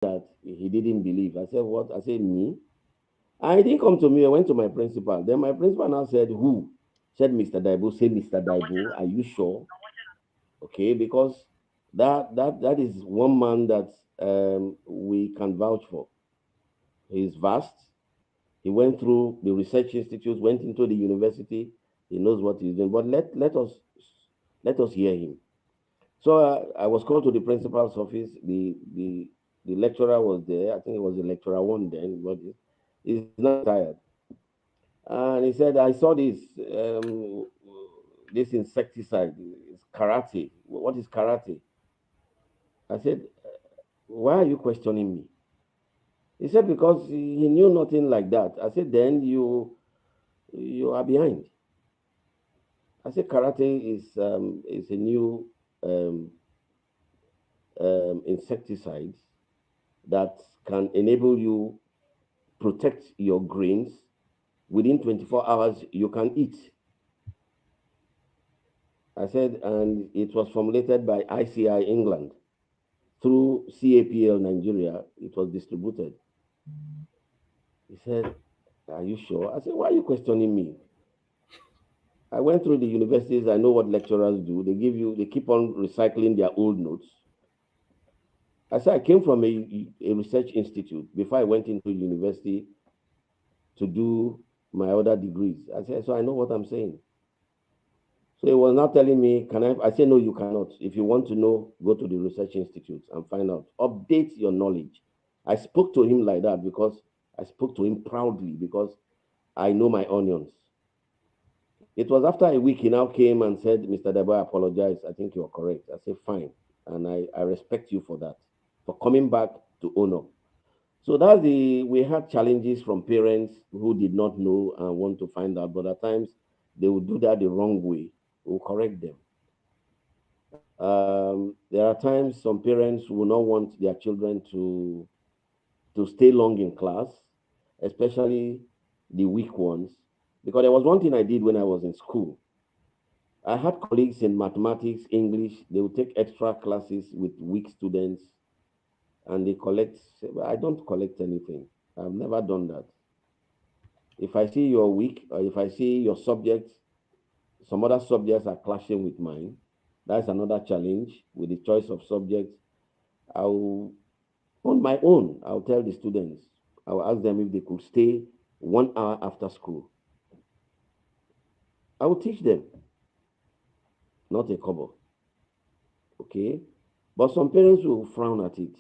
that he didn't believe. I said, what? I said, me? And he didn't come to me. I went to my principal. Then my principal now said, who? Said Mr. Daibu. Say, Mr. Daibu, are you sure? Okay, because that is one man that we can vouch for. He's vast. He went through the research institute, went into the university. He knows what he's doing. But let us hear him. So I was called to the principal's office. The lecturer was there. I think it was the lecturer one then, but he's now retired. And he said, I saw this insecticide. It's karate. What is karate? I said, why are you questioning me? He said, because he knew nothing like that. I said, then you are behind. I said, karate is a new um, insecticide that can enable you protect your grains. Within 24 hours, you can eat. I said, and it was formulated by ICI England through CAPL Nigeria. It was distributed. He said, are you sure? I said, why are you questioning me? I went through the universities. I know what lecturers do. They keep on recycling their old notes. I said, I came from a research institute before I went into university to do my other degrees. I said, so I know what I'm saying. So he was not telling me, can I? I said, no, you cannot. If you want to know, go to the research institute and find out. Update your knowledge. I spoke to him like that because I spoke to him proudly because I know my onions. It was after a week he now came and said, Mr. Debo, I apologize. I think you're correct. I said, fine. And I respect you for that, for coming back to honor. So we had challenges from parents who did not know and want to find out, but at times they would do that the wrong way. We'll correct them. There are times some parents will not want their children to stay long in class, especially the weak ones. Because there was one thing I did when I was in school. I had colleagues in mathematics, English. They would take extra classes with weak students, and they collect. I don't collect anything. I've never done that. If I see you're weak, or if I see your subjects, some other subjects are clashing with mine, that's another challenge with the choice of subjects. I'll On my own, I'll tell the students, I'll ask them if they could stay 1 hour after school. I will teach them, not a cover. Okay? But some parents will frown at it.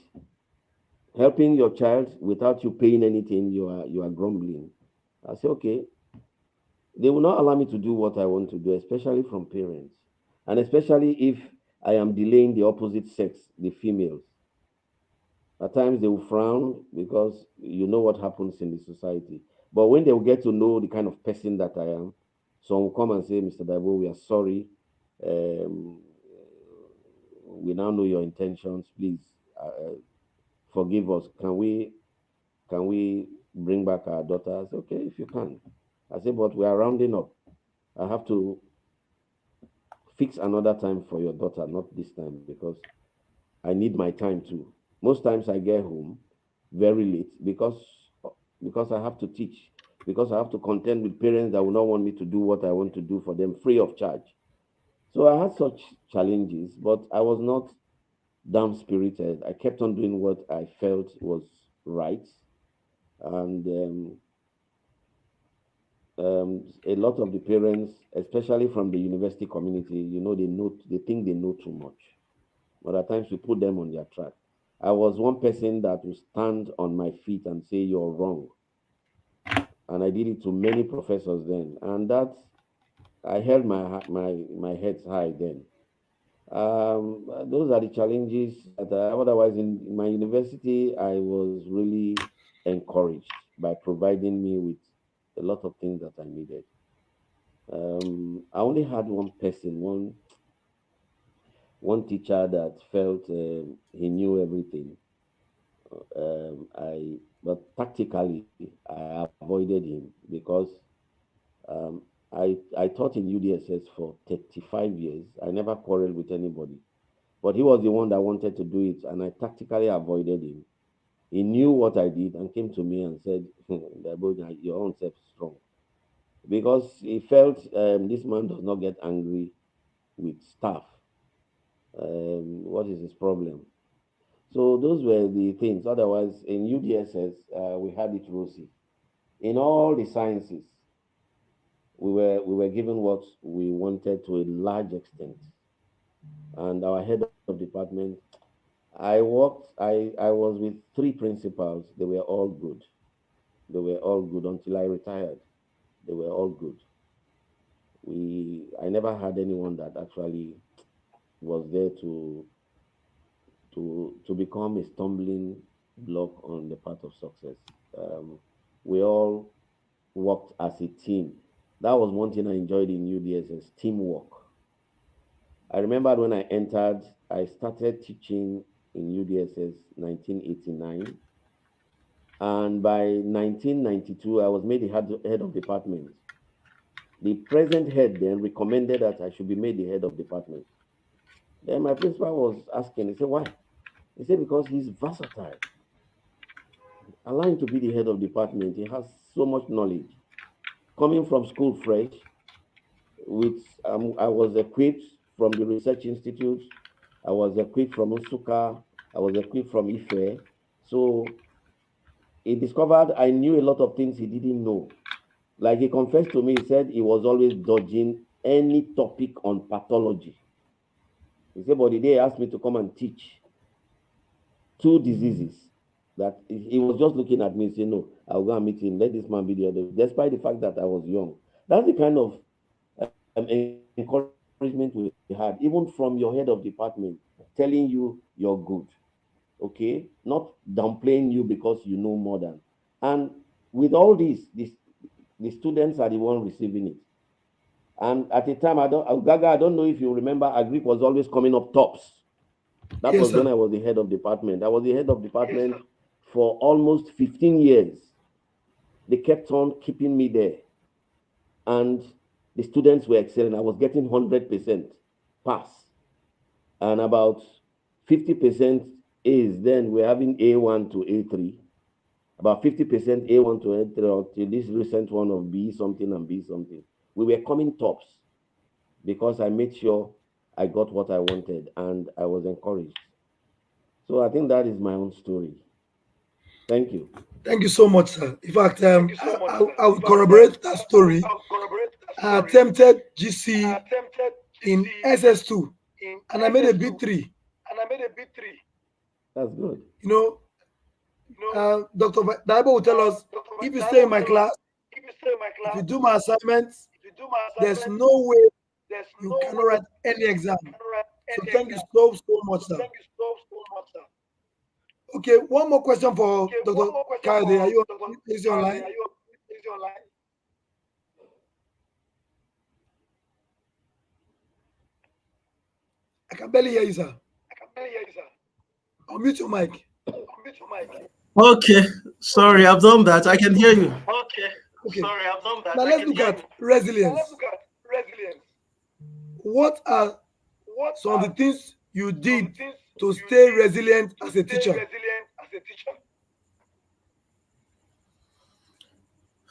Helping your child without you paying anything, you are grumbling. I say, okay, they will not allow me to do what I want to do, especially from parents. And especially if I am delaying the opposite sex, the females. At times they will frown because you know what happens in the society. But when they will get to know the kind of person that I am, some will come and say, Mr. Daibo, we are sorry. Um, we now know your intentions. Please forgive us. Can we bring back our daughter? I said, okay, if you can. I said, but we are rounding up. I have to fix another time for your daughter, not this time, because I need my time too. Most times I get home very late because I have to teach, because I have to contend with parents that will not want me to do what I want to do for them free of charge. So I had such challenges, but I was not down spirited. I kept on doing what I felt was right, and a lot of the parents, especially from the university community, they think they know too much, but at times we put them on their track. I was one person that would stand on my feet and say you're wrong, and I did it to many professors then, and that I held my head high then. Those are the challenges that otherwise in my university I was really encouraged by providing me with a lot of things that I needed. I only had one person, one teacher that felt he knew everything. But tactically, I avoided him because um, I taught in UDSS for 35 years. I never quarreled with anybody, but he was the one that wanted to do it, and I tactically avoided him. He knew what I did and came to me and said, your own self is strong. Because he felt this man does not get angry with staff. What is his problem? So those were the things. Otherwise, in UDSS, we had it rosy. In all the sciences, we were given what we wanted to a large extent. And our head of department, I was with three principals. They were all good. They were all good until I retired. They were all good. I never had anyone that actually was there to become a stumbling block on the path of success. Um, we all worked as a team. That was one thing I enjoyed in UDSS, teamwork. I remember when I entered, I started teaching in UDSS 1989. And by 1992, I was made the head of department. The present head then recommended that I should be made the head of department. Then my principal was asking, he said, why? He said, because he's versatile. Allow him to be the head of department. He has so much knowledge. Coming from school fresh, with I was equipped from the research institute, I was equipped from Usuka, I was equipped from Ife. So he discovered I knew a lot of things he didn't know. Like he confessed to me, he said he was always dodging any topic on pathology. He said, but the day he asked me to come and teach two diseases, that he was just looking at me saying, no, I'll go and meet him. Let this man be the other, despite the fact that I was young. That's the kind of encouragement we had, even from your head of department, telling you you're good. Okay, not downplaying you because you know more than. And with all this, the students are the one receiving it. And at the time, Gaga, I don't know if you remember, Agric was always coming up tops. That Yes, was when sir. I was the head of department. I was the head of department for almost 15 years. They kept on keeping me there. And the students were excelling. I was getting 100% pass. And about 50% A's. Then we're having A1 to A3. About 50% A1 to A3 until this recent one of B something and B something. We were coming tops because I made sure I got what I wanted and I was encouraged. So I think that is my own story. Thank you. Thank you so much, sir. In fact, I will corroborate that story. I attempted GC in SS2 and I made a B3. That's good. You know, Dr. Daibo will tell us if you stay in my class, if you do my assignments, there's no way you cannot write any exam. So thank you so much, sir. Okay, one more question for Dr. Kade. Are you is he online? I can barely hear you, sir. Unmute your mic. Okay, sorry, I've done that. I can hear you. Okay. Now let's look at resilience. What are some of the things you did to stay resilient as a teacher?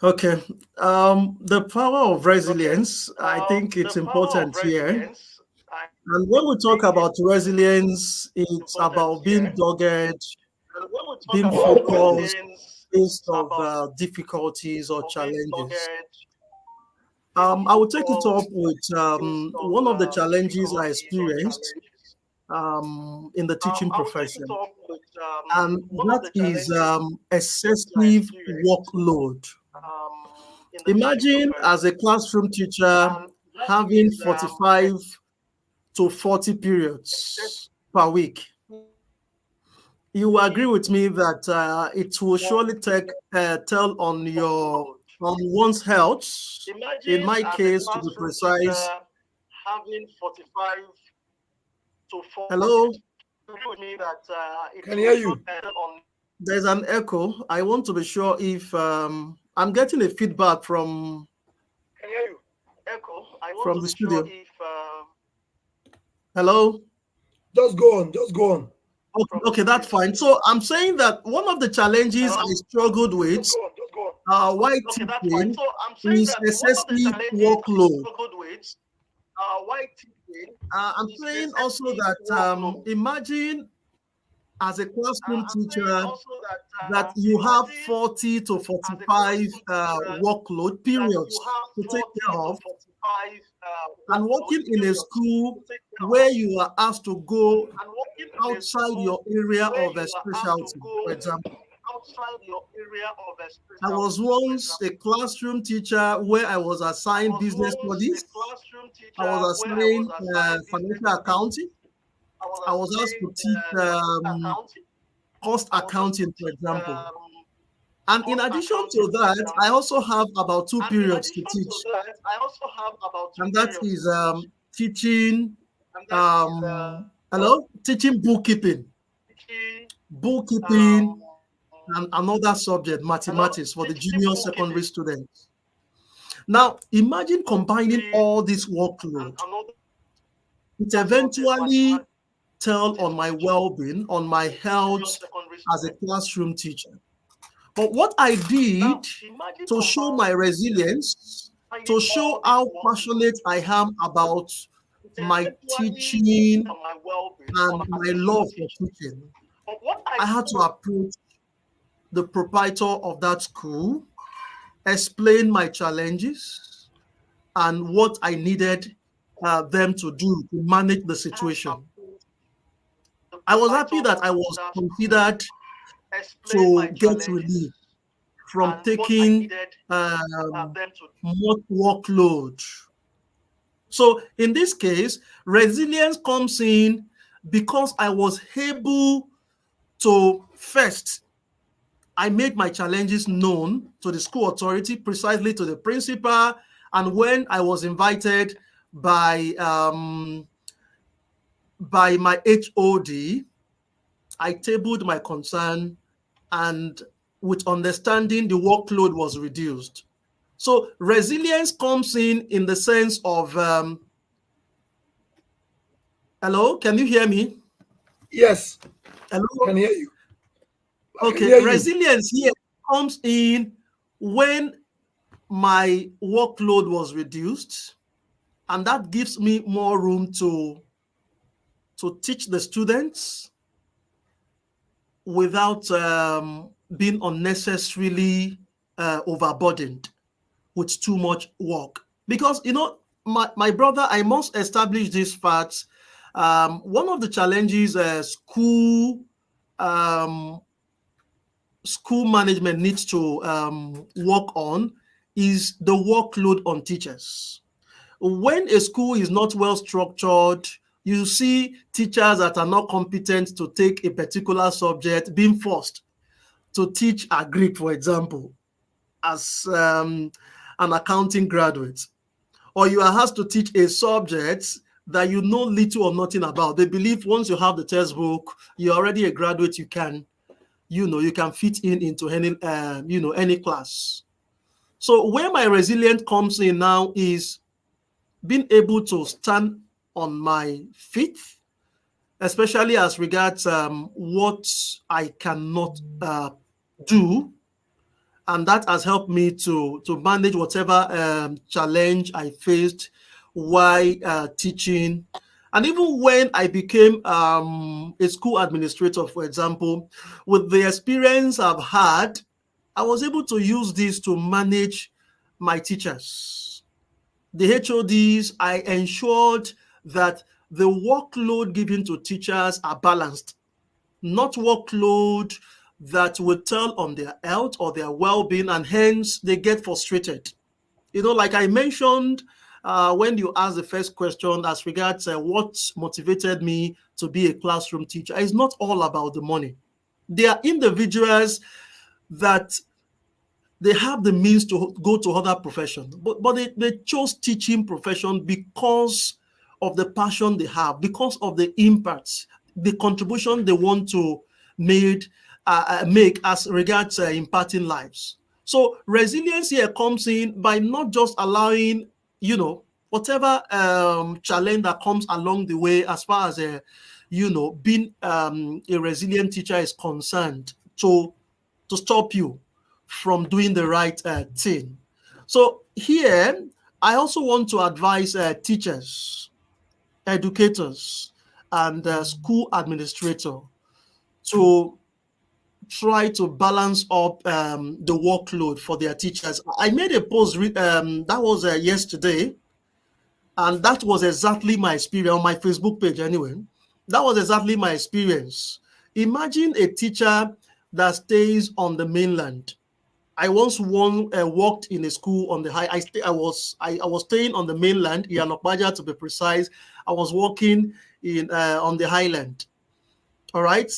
Okay, the power of resilience, I think it's important here. And when we talk about resilience, it's about being dogged, being focused, based of difficulties or challenges. I will take it up with one of the challenges I experienced in the teaching profession, and that is excessive workload. Imagine as a classroom teacher having 45 to 40 periods per week. You will agree with me that it will surely take a toll on one's health. In my case, to be precise, hello, Can hear you. there's an echo. I want to be sure if I'm getting a feedback from the studio. Hello. Just go on. Okay, that's fine. So I'm saying that one of the challenges I struggled with while teaching is excessive workload. I'm saying also that imagine as a classroom teacher that you have 40 to 45 workload periods to take care of, and working in a school where you are asked to go outside your area of specialty. For example, I was once a classroom teacher where I was assigned business studies, I was assigned financial accounting, I was asked to teach cost accounting, for example. And in addition to that, I also have about 2 periods to teach, and that is teaching, teaching bookkeeping, and another subject, mathematics, for the junior secondary students. Now, imagine combining all this workload. It eventually tell on my well-being, on my health as a classroom teacher. But what I did to show my resilience, to show how passionate I am about my teaching and my love for teaching, I had to approach the proprietor of that school, explain my challenges and what I needed them to do to manage the situation. I was happy that I was considered to get relief from taking more workload. So in this case, resilience comes in because I was able to first, I made my challenges known to the school authority, precisely to the principal, and when I was invited by my HOD, I tabled my concern, and with understanding, the workload was reduced. So resilience comes in the sense of, hello, can you hear me? Yes, Hello? I can hear you. Okay, resilience here comes in when my workload was reduced, and that gives me more room to teach the students without being unnecessarily overburdened with too much work. Because, my brother, I must establish this fact. One of the challenges school management needs to work on is the workload on teachers. When a school is not well structured, you see teachers that are not competent to take a particular subject being forced to teach a Greek, for example, as an accounting graduate. Or you are asked to teach a subject that you know little or nothing about. They believe once you have the textbook, you're already a graduate, you can fit into any class. So where my resilience comes in now is being able to stand on my feet, especially as regards what I cannot do, and that has helped me to manage whatever challenge I faced while teaching. And even when I became a school administrator, for example, with the experience I've had, I was able to use this to manage my teachers. The HODs, I ensured that the workload given to teachers are balanced, not workload that will tell on their health or their well-being, and hence they get frustrated. Like I mentioned when you asked the first question as regards what motivated me to be a classroom teacher, it's not all about the money. There are individuals that they have the means to go to other professions, but they chose teaching profession because of the passion they have, because of the impact, the contribution they want to make as regards impacting lives. So resilience here comes in by not just allowing, whatever challenge that comes along the way as far as being a resilient teacher is concerned, to stop you from doing the right thing. So here, I also want to advise teachers, educators, and school administrator to try to balance up the workload for their teachers. I made a post that was yesterday, and that was exactly my experience on my Facebook page anyway. That was exactly my experience. Imagine a teacher that stays on the mainland. I once worked in a school on the high. I was staying on the mainland, Iyanokpaja to be precise. I was working in on the highland. All right.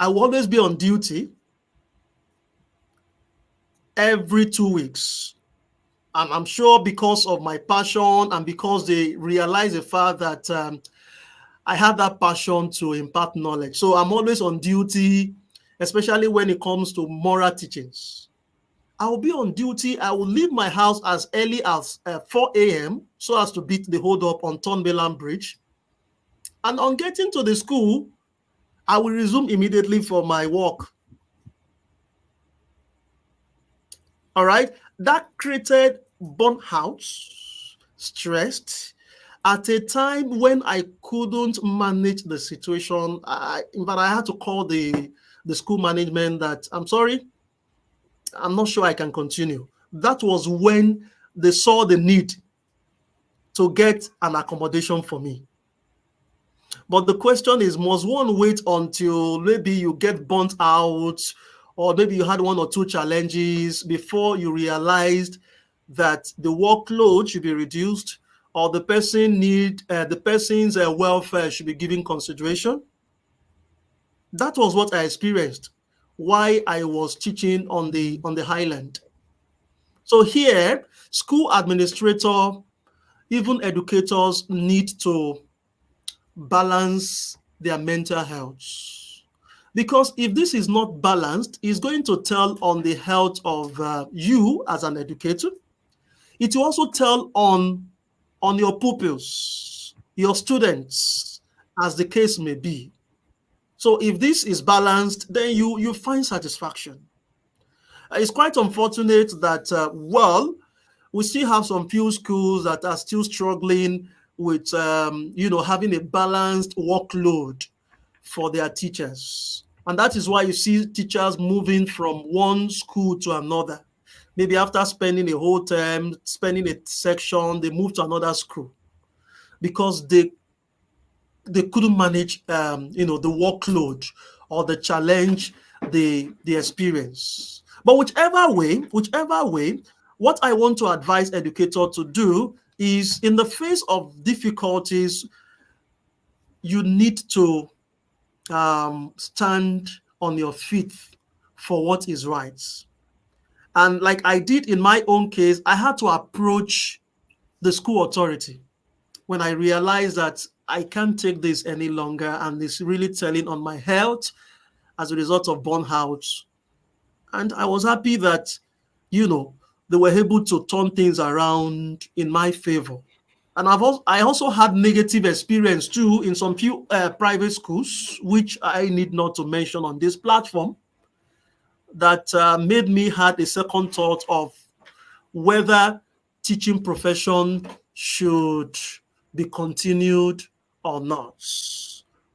I will always be on duty every 2 weeks. And I'm sure because of my passion and because they realize the fact that I have that passion to impart knowledge. So I'm always on duty, especially when it comes to moral teachings. I will be on duty. I will leave my house as early as 4 a.m. so as to beat the hold up on Thornbayland Bridge. And on getting to the school, I will resume immediately for my work. All right. That created burnout, stressed, at a time when I couldn't manage the situation. But I had to call the school management that I'm sorry, I'm not sure I can continue. That was when they saw the need to get an accommodation for me. But the question is, must one wait until maybe you get burnt out, or maybe you had one or two challenges before you realized that the workload should be reduced, or the person's welfare should be given consideration? That was what I experienced while I was teaching on the highland. So here, school administrator, even educators need to balance their mental health. Because if this is not balanced, it's going to tell on the health of you as an educator. It will also tell on your pupils, your students, as the case may be. So if this is balanced, then you find satisfaction. It's quite unfortunate that, we still have some few schools that are still struggling with, having a balanced workload for their teachers. And that is why you see teachers moving from one school to another. Maybe after spending a whole term, spending a section, they move to another school because they couldn't manage, the workload or the challenge they experience. But whichever way, what I want to advise educators to do is, in the face of difficulties, you need to stand on your feet for what is right. And like I did in my own case, I had to approach the school authority when I realized that I can't take this any longer and it's really telling on my health as a result of burnout. And I was happy that, they were able to turn things around in my favor. And I also had negative experience too in some few private schools, which I need not to mention on this platform, that made me had a second thought of whether teaching profession should be continued or not.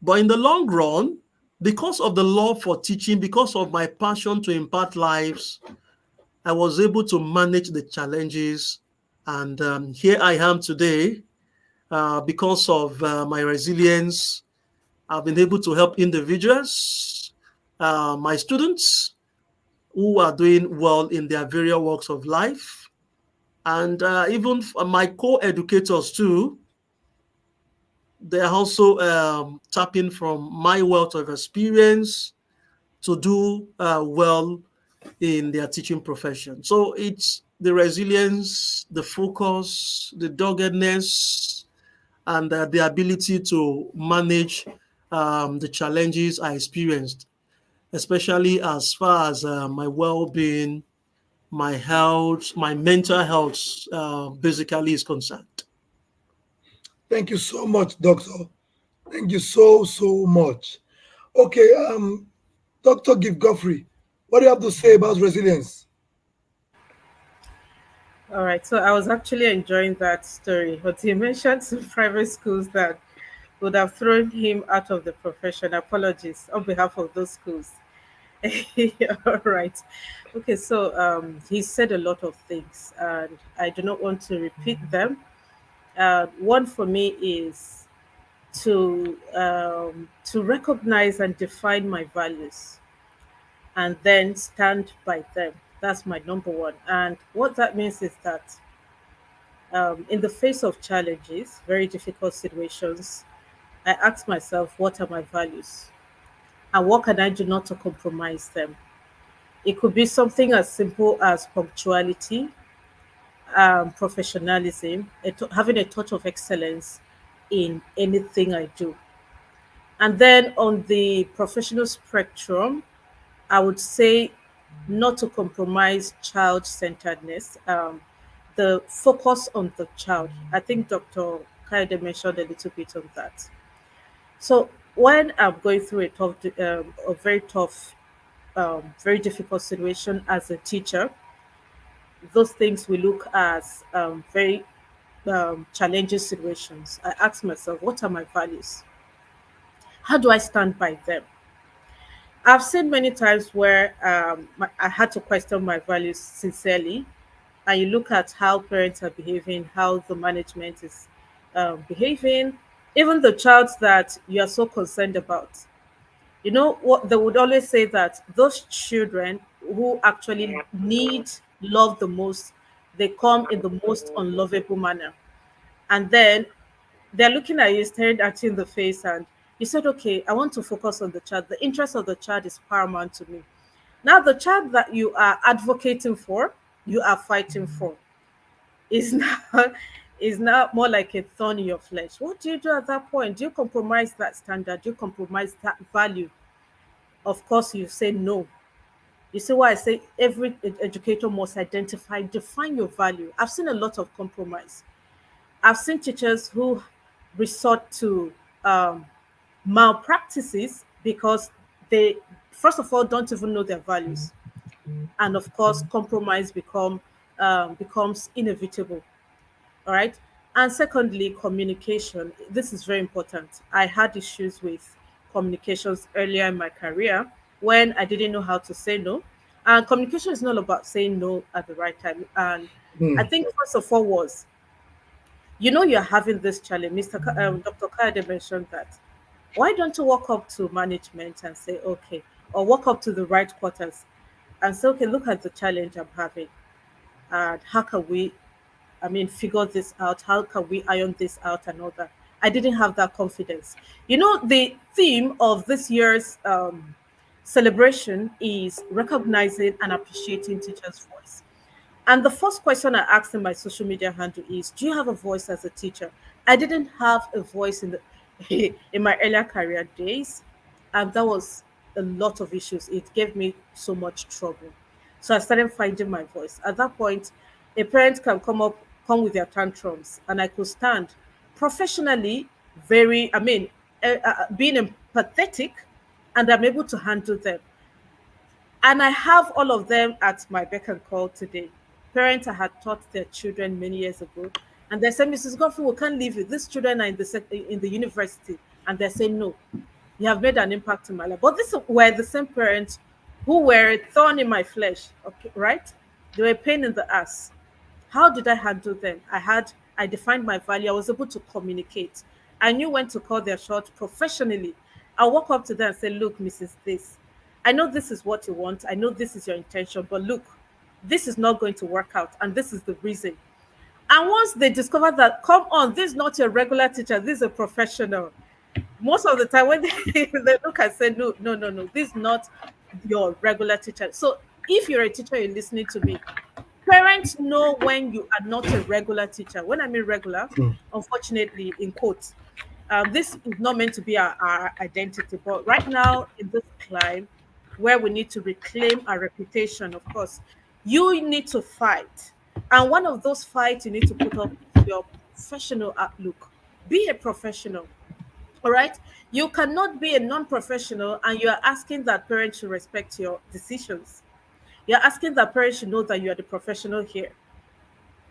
But in the long run, because of the love for teaching, because of my passion to impart lives, I was able to manage the challenges. And here I am today. Because of my resilience, I've been able to help individuals, my students who are doing well in their various walks of life, and even my co-educators too. They're also tapping from my wealth of experience to do well in their teaching profession. So it's the resilience, the focus, the doggedness, and the ability to manage the challenges I experienced, especially as far as my well-being, my health, my mental health basically is concerned. Thank you so much, Doctor. Thank you so much. Okay, Dr. Gift Godfrey, what do you have to say about resilience? All right, so I was actually enjoying that story, but you mentioned some private schools that would have thrown him out of the profession. Apologies on behalf of those schools. All right. Okay, so he said a lot of things, and I do not want to repeat them. One for me is to recognize and define my values, and then stand by them. That's my number one. And what that means is that in the face of challenges, very difficult situations, I ask myself, what are my values? And what can I do not to compromise them? It could be something as simple as punctuality, professionalism, having a touch of excellence in anything I do. And then on the professional spectrum, I would say not to compromise child centeredness, the focus on the child. I think Dr. Kaide mentioned a little bit on that. So when I'm going through a very tough, very difficult situation as a teacher, those things we look as very challenging situations. I ask myself, what are my values? How do I stand by them? I've seen many times where I had to question my values sincerely, and you look at how parents are behaving, how the management is behaving, even the child that you are so concerned about. You know what they would always say, that those children who actually need love the most, they come in the most unlovable manner. And then they're looking at you, staring at you in the face, and you said, okay, I want to focus on the child. The interest of the child is paramount to me. Now, the child that you are advocating for, you are fighting for, is now is now more like a thorn in your flesh. What do you do at that point? Do you compromise that standard? Do you compromise that value? Of course, you say no. You see why I say every educator must identify, define your value. I've seen a lot of compromise. I've seen teachers who resort to um, malpractices because they, first of all, don't even know their values, and of course, compromise becomes inevitable. All right. And secondly, communication. This is very important. I had issues with communications earlier in my career when I didn't know how to say no. And communication is not about saying no at the right time. And I Hmm. think first of all was, you're having this challenge. Dr. Kade mentioned that. Why don't you walk up to management and say, okay, or walk up to the right quarters and say, okay, look at the challenge I'm having, and how can we, figure this out? How can we iron this out and all that? I didn't have that confidence. The theme of this year's celebration is recognizing and appreciating teachers' voice. And the first question I asked in my social media handle is, do you have a voice as a teacher? I didn't have a voice in the in my earlier career days, and that was a lot of issues. It gave me so much trouble. So I started finding my voice. At that point, a parent can come with their tantrums, and I could stand professionally, very, being empathetic, and I'm able to handle them. And I have all of them at my beck and call today. Parents I had taught their children many years ago, and they said, Mrs. Godfrey, we can't leave you. These children are in the university, and they say, no, you have made an impact in my life. But these were the same parents who were a thorn in my flesh, okay, right? They were a pain in the ass. How did I handle them? I defined my value. I was able to communicate. I knew when to call their shot professionally. I walk up to them and say, look, Mrs. This, I know this is what you want. I know this is your intention, but look, this is not going to work out. And this is the reason. And once they discover that, come on, this is not your regular teacher, this is a professional. Most of the time when they look and say, no, no, no, no, this is not your regular teacher. So if you're a teacher, you're listening to me, parents know when you are not a regular teacher. When I mean regular, unfortunately, in quotes, this is not meant to be our identity. But right now, in this climb where we need to reclaim our reputation, of course, you need to fight. And one of those fights you need to put up is your professional outlook. Be a professional. All right. You cannot be a non-professional and you are asking that parents should respect your decisions. You're asking that parents should know that you are the professional here.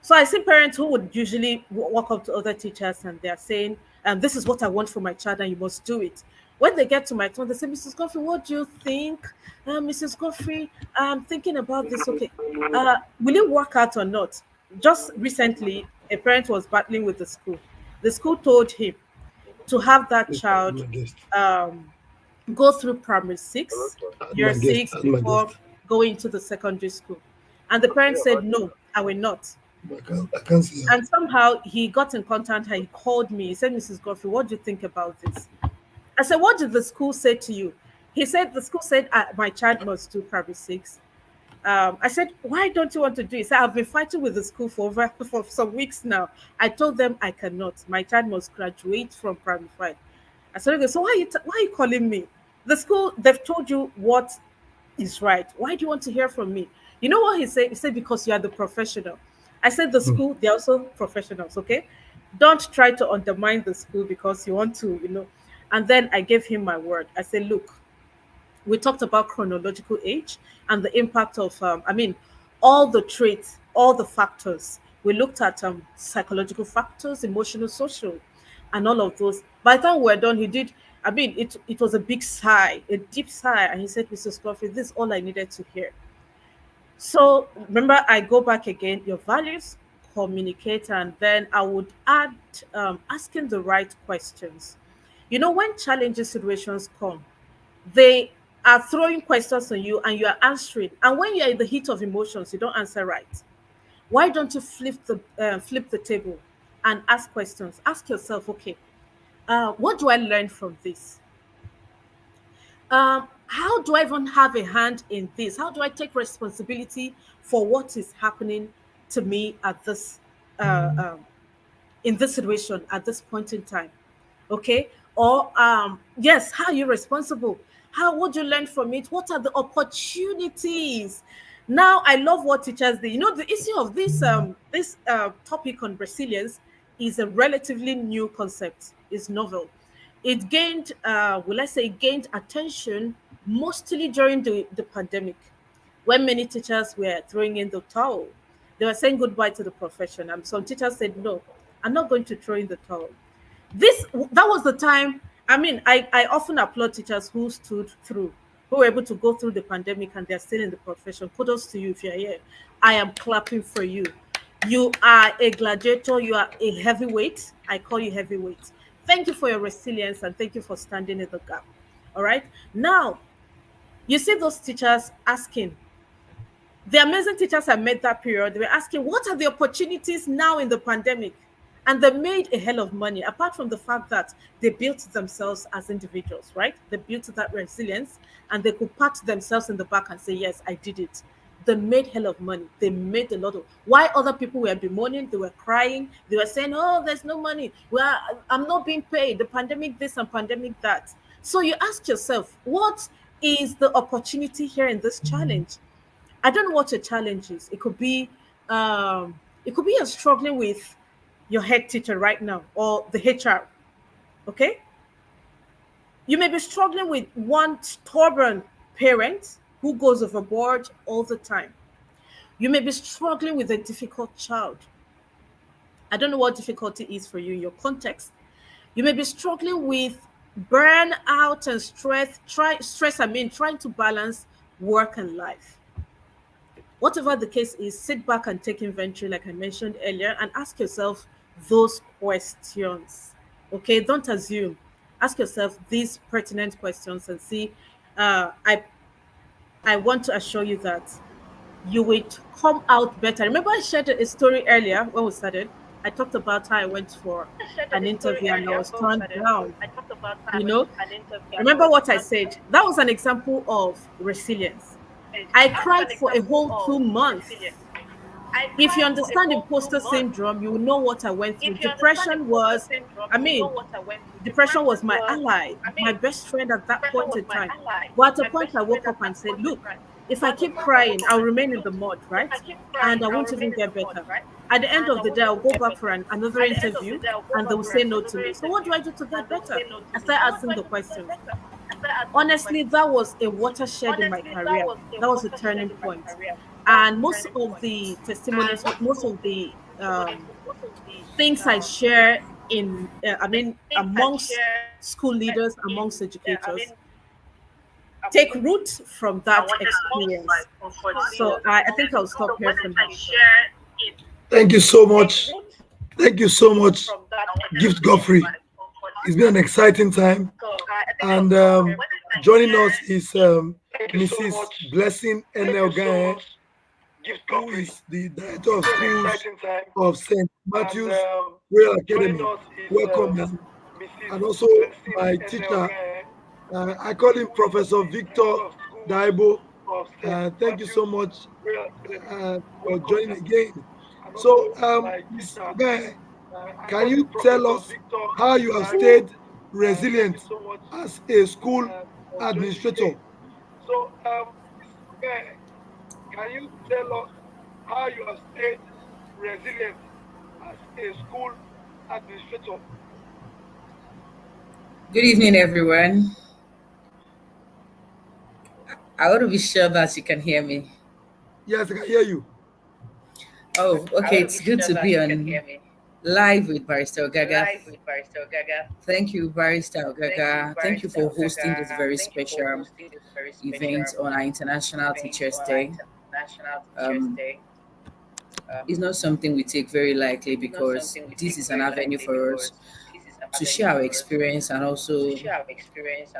So I see parents who would usually walk up to other teachers and they're saying, this is what I want for my child and you must do it. When they get to my turn, they say, Mrs. Godfrey, what do you think? Mrs. Godfrey, I'm thinking about this. Okay. Will it work out or not? Just recently, a parent was battling with the school. The school told him to have that I'm child a guest. um, go through primary six, I'm year a guest. six, I'm a before guest. going to the secondary school. And the parent said, no, I will not. I can't see her. And somehow he got in contact and he called me. He said, Mrs. Godfrey, what do you think about this? I said, what did the school say to you? He said, the school said, my child must do primary six. I said, why don't you want to do it? He said, I've been fighting with the school for for some weeks now. I told them I cannot. My child must graduate from primary five. I said, okay, so why are you calling me? The school, they've told you what is right. Why do you want to hear from me? You know what he said? He said, because you are the professional. I said, the school, they're also professionals, okay? Don't try to undermine the school because you want to, And then I gave him my word. I said, look, we talked about chronological age and the impact of all the traits, all the factors. We looked at psychological factors, emotional, social, and all of those. By the time we're done, he did. It was a big sigh, a deep sigh, and he said, Mrs. Coffee, this is all I needed to hear. So remember, I go back again, your values, communicate, and then I would add asking the right questions. When challenging situations come, they are throwing questions on you and you are answering. And when you're in the heat of emotions, you don't answer right. Why don't you flip the table and ask questions? Ask yourself, okay, what do I learn from this? How do I even have a hand in this? How do I take responsibility for what is happening to me at this uh, um, in this situation at this point in time? Okay, or yes, how are you responsible? How would you learn from it? What are the opportunities? Now I love what teachers do. The issue of this topic on resilience is a relatively new concept. It's novel. It gained will I say gained attention mostly during the pandemic, when many teachers were throwing in the towel. They were saying goodbye to the profession, and some teachers said, no, I'm not going to throw in the towel. That was the time. I often applaud teachers who stood through, who were able to go through the pandemic and they're still in the profession. Kudos to you if you're here. I am clapping for you. You are a gladiator, you are a heavyweight. I call you heavyweight. Thank you for your resilience and thank you for standing in the gap. All right. Now you see those teachers asking, the amazing teachers I met that period, they were asking, what are the opportunities now in the pandemic? And they made a hell of money, apart from the fact that they built themselves as individuals, right? They built that resilience and they could pat themselves in the back and say, yes, I did it. They made hell of money. They made a lot of. Why other people were bemoaning, they were crying, they were saying, oh, there's no money. Well, I'm not being paid. The pandemic this and pandemic that. So you ask yourself, what is the opportunity here in this challenge? I don't know what your challenge is. It could be you're struggling with your head teacher right now or the HR. Okay, you may be struggling with one stubborn parent who goes overboard all the time. You may be struggling with a difficult child. I don't know what difficulty is for you in your context. You may be struggling with burnout and trying to balance work and life. Whatever the case is, sit back and take inventory, like I mentioned earlier, and ask yourself those questions. Okay, don't assume. Ask yourself these pertinent questions and see. I want to assure you that you will come out better. Remember, I shared a story earlier when we started. I talked about how I went for an interview and I was turned down. You know, remember what I said? That was an example of resilience. I cried for a whole 2 months. If you understand imposter syndrome, you will know what I went through. Depression was my ally, my best friend at that point in time. But at a point, I woke up and said, look, if I keep crying, I'll remain in the mud, right? And I won't even get better. At the end of the day, I'll go back for another interview and they will say no to me. So what do I do to get better? I start asking the questions. Honestly, that was a watershed in my career. That was a turning point. And most of the testimonies, most of the things I share amongst school leaders, amongst educators, take root from that experience. So I think I'll stop here for now. Thank you so much. Thank you so much, Gift Godfrey. It's been an exciting time. And joining us is Mrs. Blessing Enelgaye, who is the Director of Schools of St. Matthew's Royal Academy. Welcome, ma'am. And also my teacher, I call him Professor Victor Daibo. Thank you so much for joining again. So, Ms. Guy, can you tell us how you have stayed resilient as a school administrator? So, can you tell us how you have stayed resilient as a school administrator? Good evening, everyone. I want to be sure that you can hear me. Yes, I can hear you. Oh, okay. It's good to be on live with Barrister Gaga. Thank you, Barrister Gaga. Thank you for hosting this very special event on our International Teachers Day. It's not something we take very lightly because this is an avenue for us to share our experience and also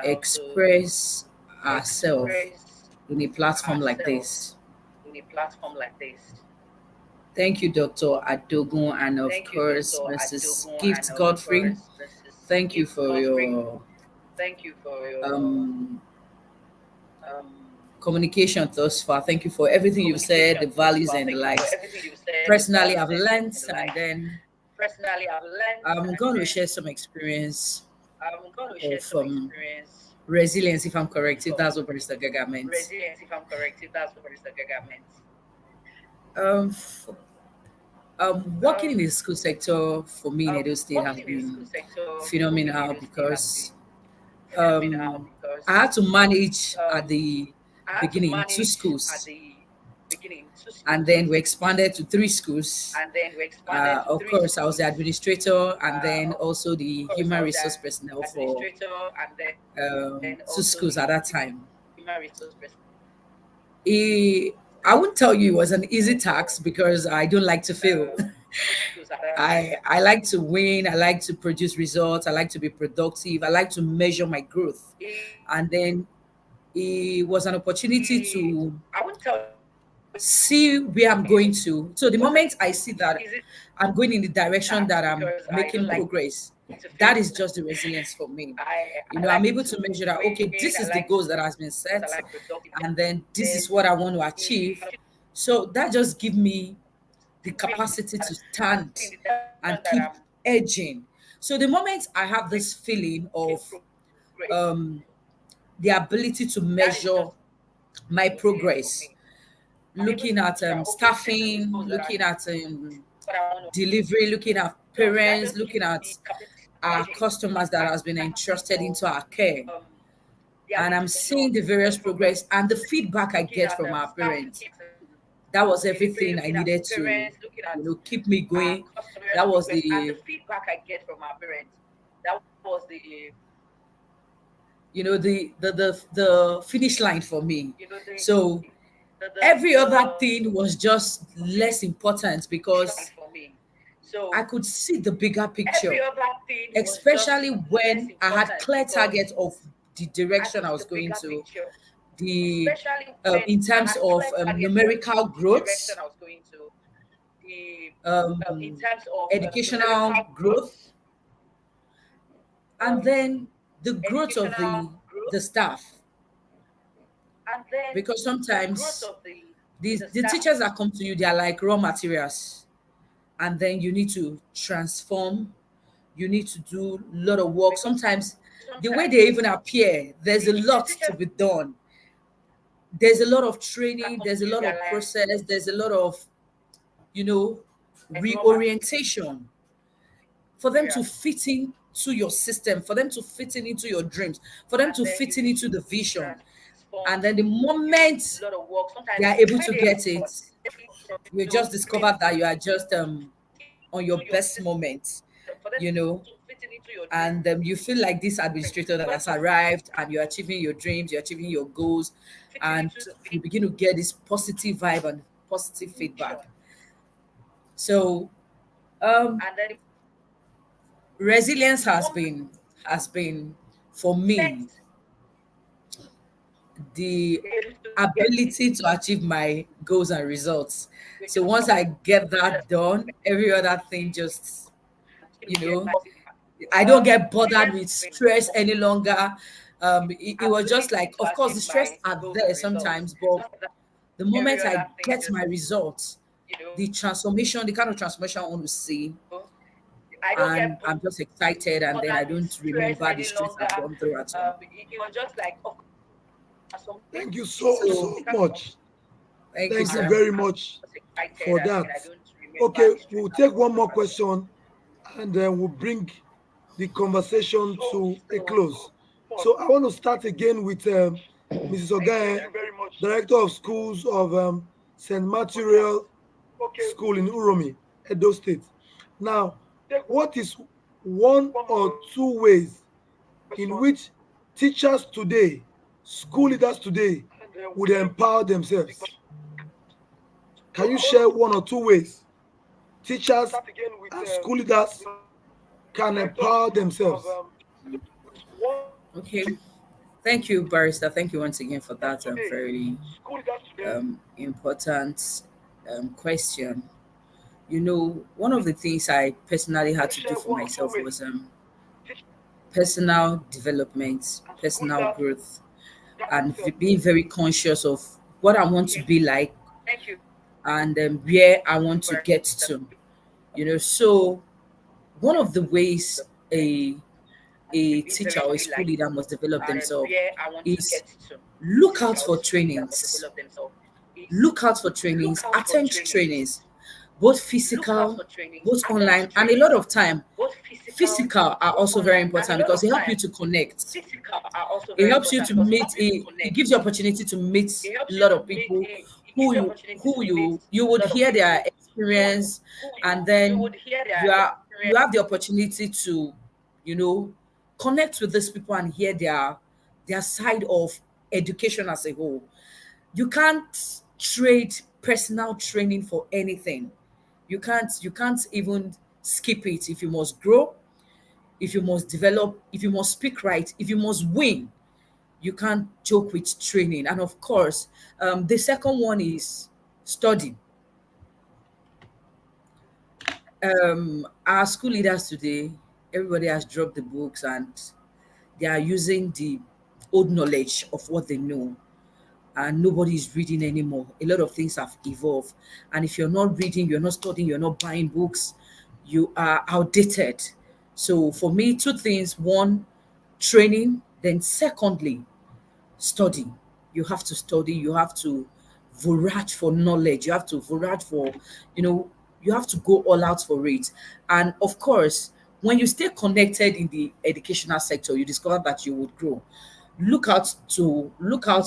express ourselves in a platform like this. Thank you, Dr. Adogun, and of course, Mrs. Gift Godfrey. Thank you for your um, communication thus far. Thank you for everything you've said, the values and the likes. Personally, I've learned, and then I'm going to share some experience of resilience, if I'm correct, if that's what Barrister Gaga meant. Working in the school sector for me in Edo State has been phenomenal because I had to manage at the beginning 2 schools, and then we expanded to 3 schools. Of course, I was the administrator and then also the human resource personnel for 2 schools at that time. I wouldn't tell you it was an easy task because I don't like to fail. I like to win. I like to produce results. I like to be productive. I like to measure my growth. And then it was an opportunity to see where I'm going to. So the moment I see that I'm going in the direction that I'm making progress, that is just the resilience for me. I'm able to measure that, okay, this is the goals that has been set, and then this is what I want to achieve. So that just gives me the capacity to stand and keep edging. So the moment I have this feeling of the ability to measure my progress, looking at staffing, looking at delivery, looking at parents, looking at our customers that has been entrusted into our care, and I'm seeing the various progress and the feedback I get from our parents. That was everything I needed to, keep me going. That was the the finish line for me. So every other thing was just less important because I could see the bigger picture, especially when I had clear target of the direction I was going to, the in terms of numerical growth, educational growth, and then the growth of the staff. Because sometimes the teachers that come to you, they are like raw materials, and then you need to transform. You need to do a lot of work. Sometimes the way they even appear, there's a lot to be done. There's a lot of training, there's a lot of process, there's a lot of reorientation, for them to fit into your system, for them to fit in into your dreams, for them to fit in into the vision. And then the moment they are able to get it, you just discover that you are just on your best moment, you know, and you feel like this administrator that has arrived and you're achieving your dreams, you're achieving your goals, and you begin to get this positive vibe and positive feedback. So um resilience has been for me the ability to achieve my goals and results. So once I get that done, every other thing just, you know, I don't get bothered with stress any longer. It was just like, of course, the stress are there sometimes, but the moment I get my results, the transformation, the kind of transformation I want to see, and I'm just excited, and then I don't remember the stress I've gone through at all. Thank you So so much. thank you, Thank you sir. very much for that. Okay, we'll take one more question and then we'll bring the conversation to a close. So I want to start again with Mrs. Ogaye, Director of Schools of St. Material School in Uromi, Edo State. Now, what is one or two ways in which teachers today, school leaders today, would empower themselves? Can you share one or two ways teachers and school leaders can empower themselves? Okay. Thank you, Barrister. Thank you once again for that very important question. One of the things I personally had to do for myself was personal development, personal growth, and being very conscious of what I want to be like, and where I want to get to. So one of the ways a teacher or a school leader must develop themselves is look out for trainings, attend trainings, both physical, both online, and a lot of time physical are also very important because they help you to connect. It helps you to meet. It gives you opportunity to meet a lot of people who you would hear their experience, and then you have the opportunity to you know connect with these people and hear their side of education as a whole. You can't trade personal training for anything. You can't even skip it. If you must grow, if you must develop, if you must speak right, if you must win, you can't joke with training. And of course, the second one is study. Our school leaders today, everybody has dropped the books and they are using the old knowledge of what they know, and nobody is reading anymore. A lot of things have evolved, and if you're not reading, you're not studying, you're not buying books, you are outdated. So for me, two things: one, training; then secondly, study. You have to study, you have to forage for knowledge, you have to forage for, you know, you have to go all out for it. And of course, when you stay connected in the educational sector, you discover that you would grow. Look out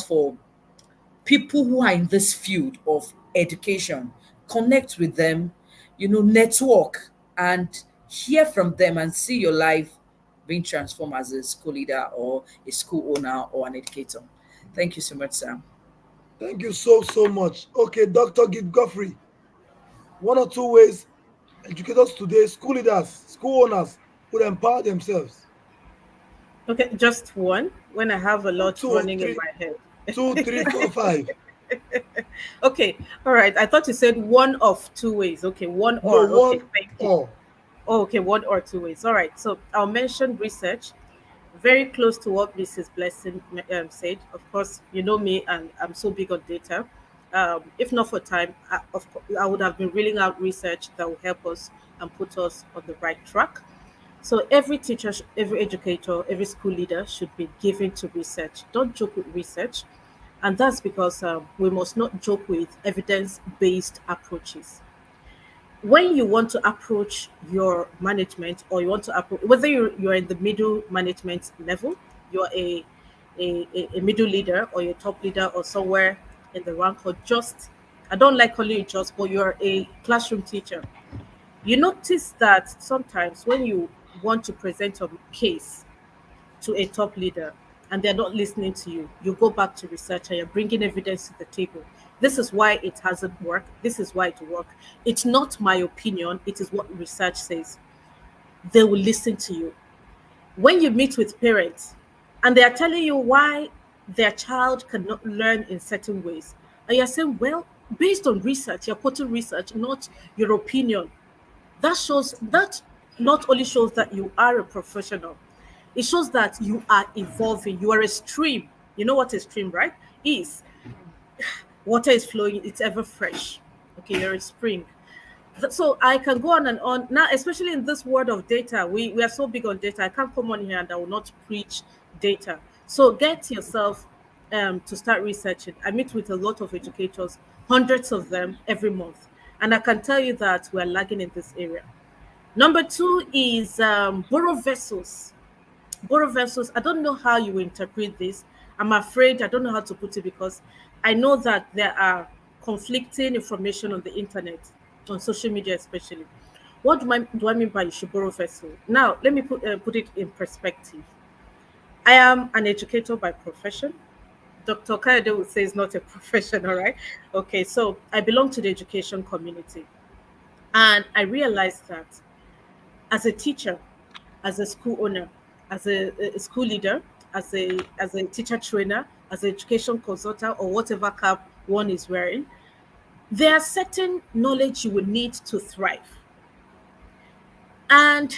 for people who are in this field of education, connect with them, network, and hear from them and see your life being transformed as a school leader or a school owner or an educator. Thank you so much, Sam. Thank you so much. Okay, Dr. Gid Godfrey, one or two ways educators today, school leaders, school owners would empower themselves. Okay, just one when I have a lot Two, running in three, my head. two, three, four, five. Okay, all right. I thought you said one of two ways. Okay, one No, or. Okay, one thank you. or. Oh, okay, one or two ways. All right. So I'll mention research, very close to what Mrs. Blessing said. Of course, you know me, and I'm so big on data. If not for time, I would have been reeling out research that will help us and put us on the right track. So every teacher, every educator, every school leader should be given to research. Don't joke with research, and that's because we must not joke with evidence-based approaches. when you want to approach your management, or you want to approach, whether you're in the middle management level, you're a middle leader, or you're a top leader, or somewhere in the rank, or just, I don't like calling it just, but you're a classroom teacher. You notice that sometimes when you want to present a case to a top leader and they're not listening to you, you go back to research and you're bringing evidence to the table. This is why it hasn't worked. This is why it will work. It's not my opinion, it is what research says. They will listen to you. When you meet with parents and they are telling you why their child cannot learn in certain ways, and you're saying, well, based on research, you're quoting research, not your opinion. That shows that, not only shows that you are a professional, it shows that you are evolving. You are a stream. You know what a stream, right? Is water is flowing, it's ever fresh. Okay, you're a spring. So I can go on and on now, especially in this world of data. We are so big on data. I can't come on here and I will not preach data. So get yourself to start researching. I meet with a lot of educators, hundreds of them every month, and I can tell you that we're lagging in this area. Number two is borrow vessels. Borrow vessels. I don't know how you interpret this. I'm afraid I don't know how to put it, because I know that there are conflicting information on the internet, on social media especially. What do I mean by you should borrow vessel? Now, let me put it in perspective. I am an educator by profession. Dr. Kayode would say is not a profession, all right? Okay, so I belong to the education community. And I realized that as a teacher, as a school owner, as a school leader, as a teacher trainer, as an education consultant, or whatever cap one is wearing, there are certain knowledge you will need to thrive. And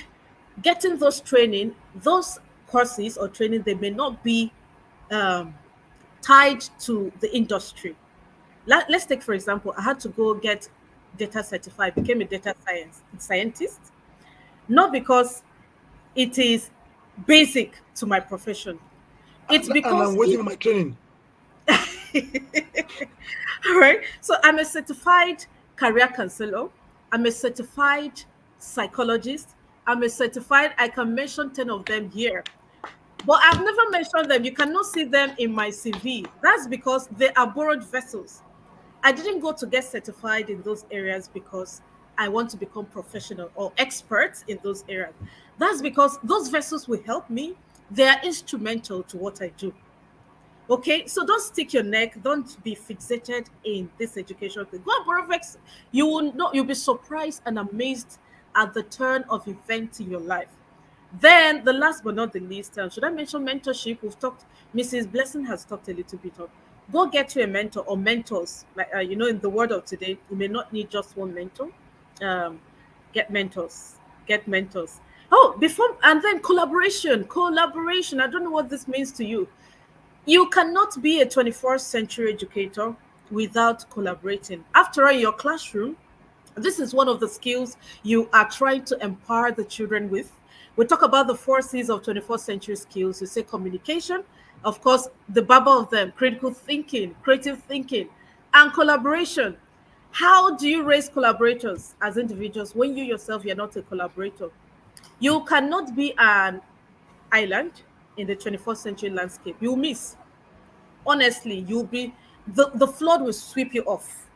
getting those training, those courses or training, they may not be um, tied to the industry. Let's take, for example, I had to go get data certified, became a data science scientist, not because it is basic to my profession. It's And because I'm waiting for my training. all right. So I'm a certified career counselor. I'm a certified psychologist. I'm a certified, I can mention 10 of them here. But I've never mentioned them. You cannot see them in my CV. That's because they are borrowed vessels. I didn't go to get certified in those areas because I want to become professional or experts in those areas. That's because those vessels will help me. They are instrumental to what I do. Okay, so don't stick your neck. Don't be fixated in this education thing. Go and borrow vex. You will not. You'll be surprised and amazed at the turn of events in your life. Then the last but not the least, should I mention mentorship? We've talked. Mrs. Blessing has talked a little bit of. Go get you a mentor or mentors. Like in the world of today, you may not need just one mentor. Um, get mentors. Get mentors. Oh, before and then collaboration. Collaboration. I don't know what this means to you. You cannot be a 21st century educator without collaborating. After all, in your classroom, this is one of the skills you are trying to empower the children with. We talk about the four C's of 21st century skills. You say communication, of course, the bubble of them, critical thinking, creative thinking, and collaboration. How do you raise collaborators as individuals when you yourself you're not a collaborator? You cannot be an island in the 21st century landscape. You'll miss. Honestly, you'll be the flood will sweep you off.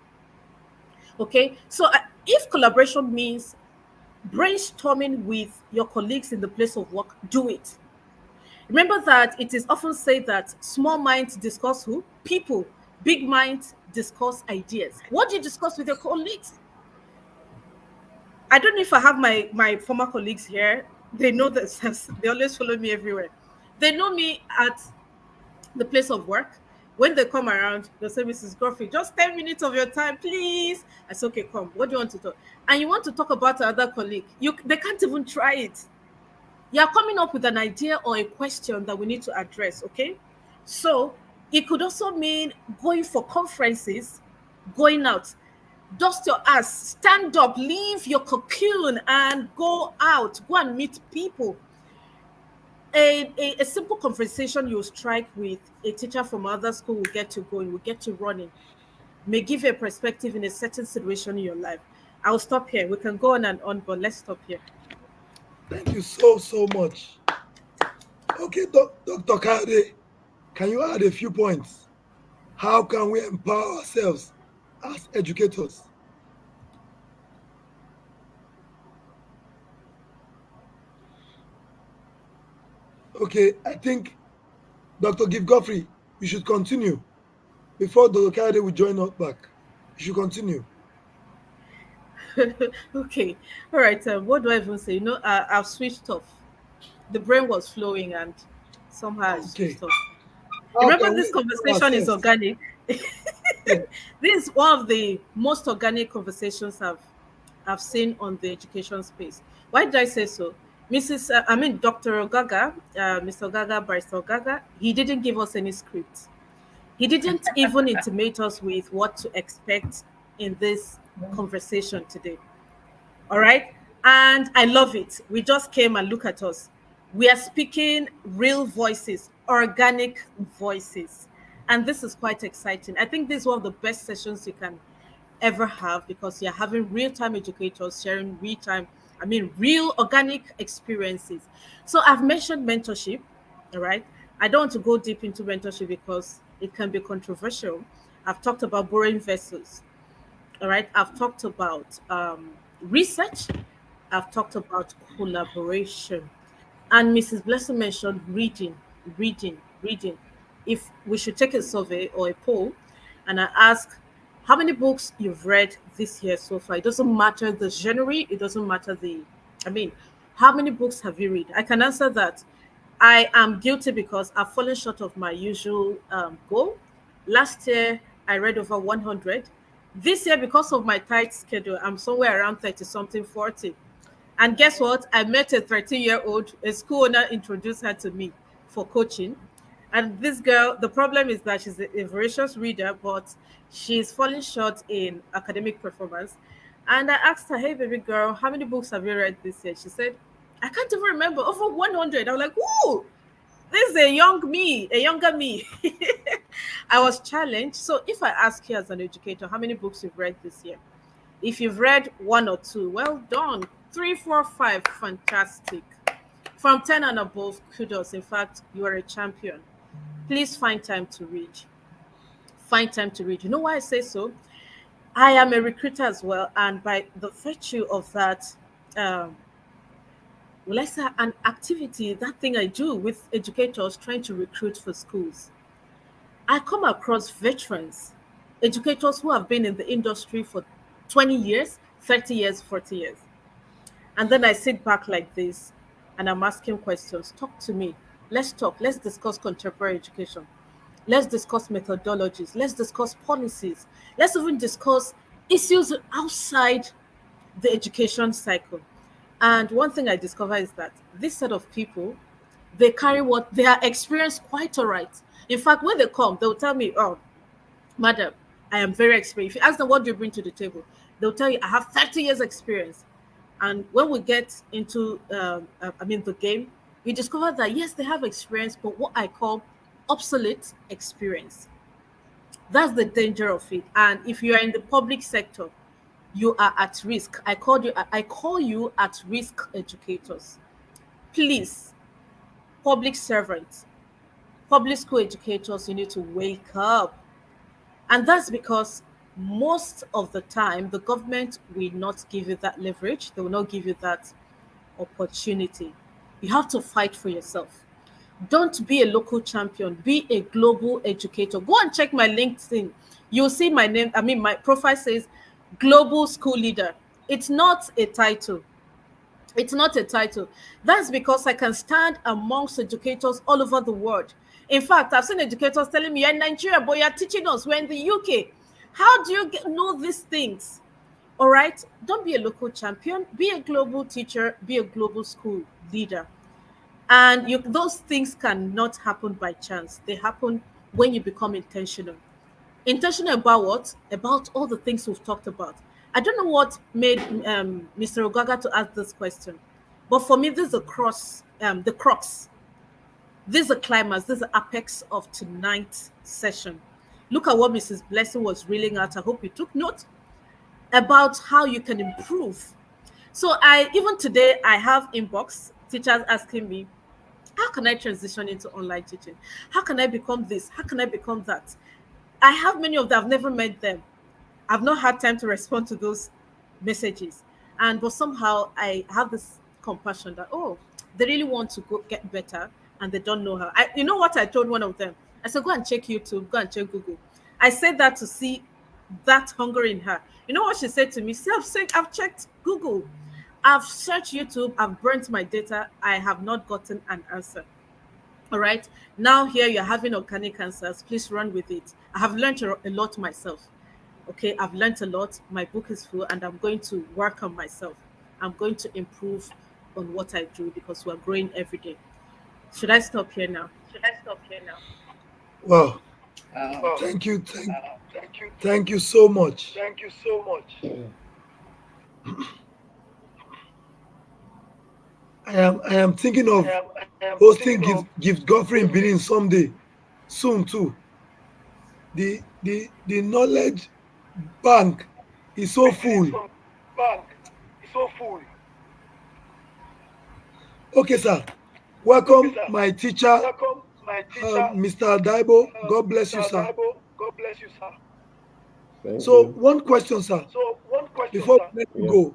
Okay, so if collaboration means brainstorming with your colleagues in the place of work, do it. Remember that it is often said that small minds discuss who people, big minds discuss ideas. What do you discuss with your colleagues? I don't know if I have my former colleagues here. They know themselves. They always follow me everywhere. They know me at the place of work. When they come around, they'll say, Mrs. Gruffy, just 10 minutes of your time, please. I say, okay, come. What do you want to talk? And you want to talk about another colleague. They can't even try it. You're coming up with an idea or a question that we need to address, okay? So it could also mean going for conferences, going out, dust your ass, stand up, leave your cocoon and go out, go and meet people. A simple conversation you strike with a teacher from another school will get you going, will get you running, may give you a perspective in a certain situation in your life. I'll stop here. We can go on and on, but let's stop here. Thank you so much. Okay, Dr. Kade, can you add a few points? How can we empower ourselves as educators? Okay, I think Dr. Give Godfrey, you should continue before Dr. Kade will join us back. You should continue. Okay. All right. What do I even say? I've switched off. The brain was flowing and somehow I Okay, switched off. how Remember, can we this empower conversation is ourselves? organic. Yeah. This is one of the most organic conversations I've seen on the education space. Why did I say so? Dr. Gaga, Mr. Gaga, Barrister Gaga, he didn't give us any script. He didn't even intimate us with what to expect in this conversation today. All right. And I love it. We just came and look at us. We are speaking real voices, organic voices. And this is quite exciting. I think this is one of the best sessions you can ever have because you're having real time educators sharing real organic experiences. So I've mentioned mentorship. All right. I don't want to go deep into mentorship because it can be controversial. I've talked about borrowing vessels. All right. I've talked about research. I've talked about collaboration. And Mrs. Blessing mentioned reading. If we should take a survey or a poll and I ask how many books you've read this year so far, it doesn't matter the genre, it doesn't matter I mean, how many books have you read? I can answer that. I am guilty because I've fallen short of my usual goal. Last year, I read over 100. This year, because of my tight schedule, I'm somewhere around 30 something, 40. And guess what? I met a 13-year-old, a school owner introduced her to me for coaching. And this girl, the problem is that she's a voracious reader, but she's falling short in academic performance. And I asked her, hey, baby girl, how many books have you read this year? She said, I can't even remember, over 100. I was like, whoa, this is a younger me. I was challenged. So if I ask you as an educator, how many books you've read this year? If you've read one or two, well done. Three, four, five, fantastic. From 10 and above, kudos. In fact, you are a champion. Please find time to read. Find time to read. You know why I say so? I am a recruiter as well, and by the virtue of that, um, well, let's say an activity, that thing I do with educators trying to recruit for schools, I come across veterans, educators who have been in the industry for 20 years, 30 years, 40 years. And then I sit back like this and I'm asking questions. Talk to me. Let's talk. Let's discuss contemporary education. Let's discuss methodologies. Let's discuss policies. Let's even discuss issues outside the education cycle. And one thing I discover is that this set of people, they carry what they are experienced quite all right. In fact, when they come, they'll tell me, oh, madam, I am very experienced. If you ask them what do you bring to the table, they'll tell you I have 30 years experience. And when we get into, the game, we discover that yes, they have experience, but what I call obsolete experience. That's the danger of it. And if you are in the public sector, you are at risk. I call you at risk educators. Please, public servants, public school educators, you need to wake up. And that's because most of the time, the government will not give you that leverage. They will not give you that opportunity. You have to fight for yourself. Don't be a local champion, be a global educator. Go and check my LinkedIn. You'll see my name. My profile says global school leader. It's not a title. It's not a title. That's because I can stand amongst educators all over the world. In fact, I've seen educators telling me, you're in Nigeria, but you're teaching us. We're in the UK. How do you know these things? All right. Don't be a local champion. Be a global teacher. Be a global school leader. And those things cannot happen by chance. They happen when you become intentional. Intentional about what? About all the things we've talked about. I don't know what made Mr. Ogaga to ask this question, but for me, this is the crux. This is the climax. This is the apex of tonight's session. Look at what Mrs. Blessing was reeling out. I hope you took note. about how you can improve. So I even today I have inbox teachers asking me, how can I transition into online teaching? How can I become this? How can I become that? I have many of them. I've never met them. I've not had time to respond to those messages. And but somehow I have this compassion that, oh, they really want to go get better and they don't know how. You know what I told one of them? I said, go and check YouTube, go and check Google. I said that to see that hunger in her. You know what she said to me? See, I've checked Google, I've searched YouTube, I've burnt my data, I have not gotten an answer. All right. Now here you're having organic cancers. Please run with it. I have learned a lot myself. Okay, I've learned a lot. My book is full, and I'm going to work on myself. I'm going to improve on what I do because we're growing every day. Should I stop here now? Wow. Wow. Thank you. Thank you so much. I am thinking of hosting gift Godfrey in Benin someday, soon too. The knowledge bank is so full. Okay, sir. Welcome, my teacher, Mr. Daibo. God bless you, sir. Thank So, you. one question, sir, before we let you Yeah. go.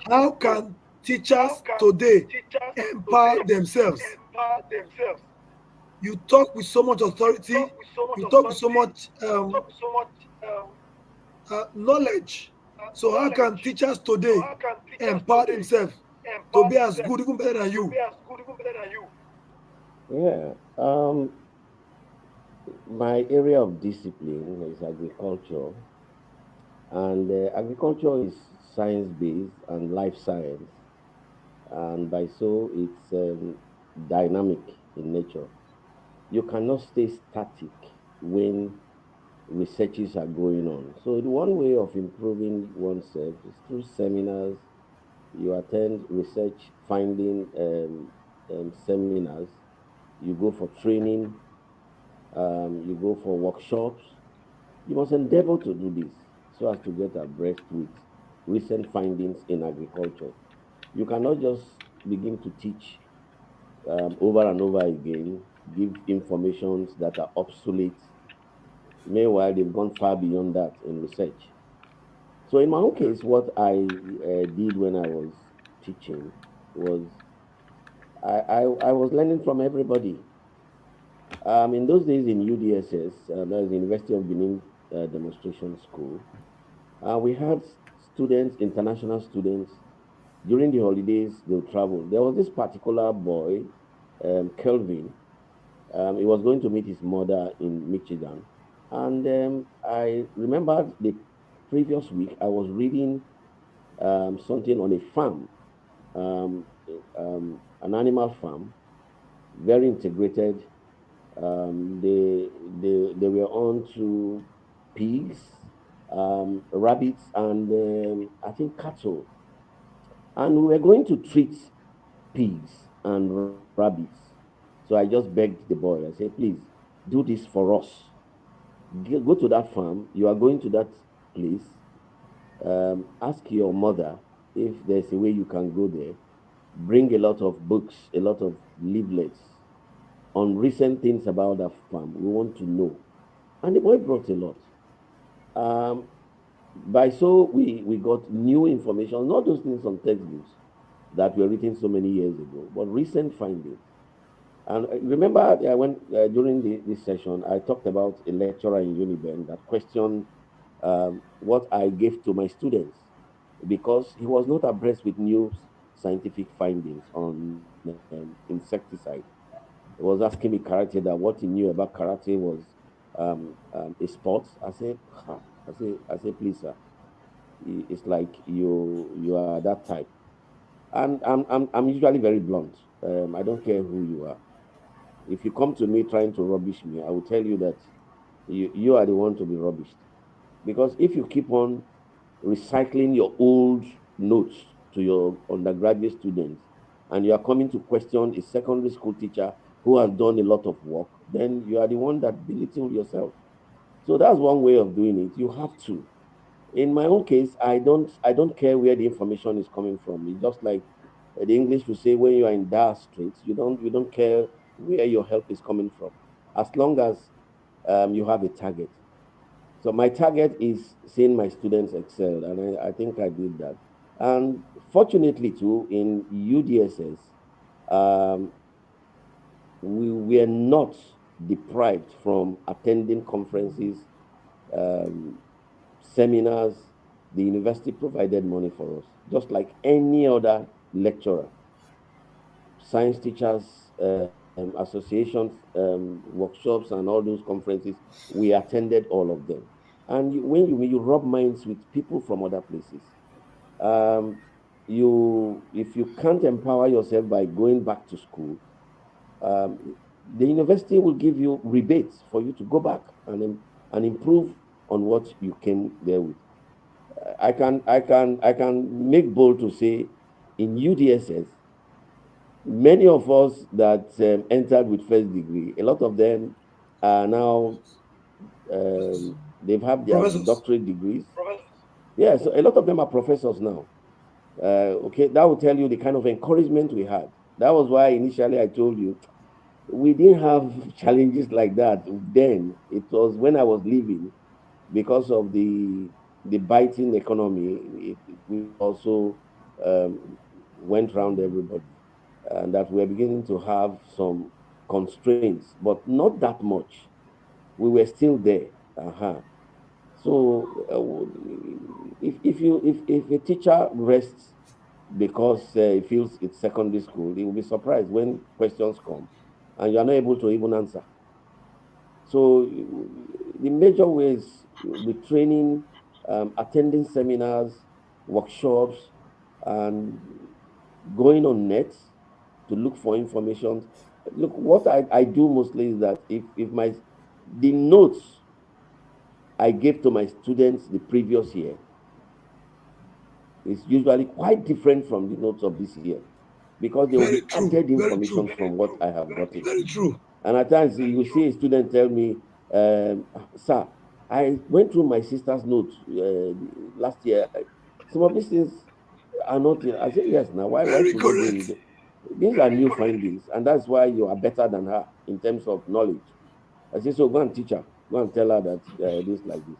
How can teachers today empower themselves? You talk with so much authority, you talk with so much knowledge. So, how can teachers today empower themselves to be as good, even better than you? Yeah. My area of discipline is agriculture, and agriculture is science based and life science, and by so it's dynamic in nature. You cannot stay static when researches are going on. So the one way of improving oneself is through seminars. You attend research finding seminars. You go for training. You go for workshops. You must endeavor to do this so as to get abreast with recent findings in agriculture. You cannot just begin to teach over and over again, give informations that are obsolete. Meanwhile, they've gone far beyond that in research. So, in my own case, what I did when I was teaching was I was learning from everybody. In those days in UDSS, that is the University of Benin Demonstration School, we had students, international students. During the holidays, they'll travel. There was this particular boy, Kelvin. He was going to meet his mother in Michigan. And I remember the previous week, I was reading something on a farm, um, an animal farm, very integrated. They were on to pigs, rabbits, and I think cattle. And we were going to treat pigs and rabbits. So I just begged the boy. I said, please do this for us. Go to that farm. You are going to that place. Ask your mother if there's a way you can go there. Bring a lot of books, a lot of leaflets on recent things about that farm. We want to know. And the boy brought a lot. Um, by so we got new information, not those things on textbooks that were written so many years ago, but recent findings. And remember, when during this session, I talked about a lecturer in Uniben that questioned what I gave to my students because he was not abreast with new scientific findings on insecticide. He was asking me karate that what he knew about karate was a sport. I said, ha. I say, please, sir, it's like you are that type. And I'm usually very blunt. I don't care who you are. If you come to me trying to rubbish me, I will tell you that you are the one to be rubbished. Because if you keep on recycling your old notes to your undergraduate students and you are coming to question a secondary school teacher who has done a lot of work, then you are the one that belittled yourself. So that's one way of doing it. You have to. In my own case, I don't care where the information is coming from. It's just like the English will say, when you are in dire straits, you don't care where your help is coming from, as long as you have a target. So my target is seeing my students excel, and I think I did that. And fortunately, too, in UDSS, um, we were not deprived from attending conferences, um, seminars. The university provided money for us, just like any other lecturer. Science teachers, associations, workshops, and all those conferences, we attended all of them. And when you rub minds with people from other places, um, if you can't empower yourself by going back to school, the university will give you rebates for you to go back and improve on what you came there with. I can make bold to say, in UDSS, many of us that entered with first degree, a lot of them are now, they've have their Professors. doctorate degrees. Yeah, so a lot of them are professors now. Okay, that will tell you the kind of encouragement we had. That was why initially I told you we didn't have challenges like that then. It was when I was leaving, because of the biting economy, which also went round everybody, and that we're beginning to have some constraints, but not that much. We were still there. Uh-huh. So if a teacher rests because he feels it's secondary school, he will be surprised when questions come and you are not able to even answer. So the major ways with training, attending seminars, workshops, and going on net to look for information. Look, what I do mostly is that if my the notes I gave to my students the previous year is usually quite different from the notes of this year, because there will Very be true. added Very information true. from what I have gotten. Very true. And at times you see a student tell me, sir, I went through my sister's notes last year. Some of these things are not in. I say, yes, now why Very should they be? correct. These are new findings, and that's why you are better than her in terms of knowledge. I say, so go and teach her, go and tell her that this like this.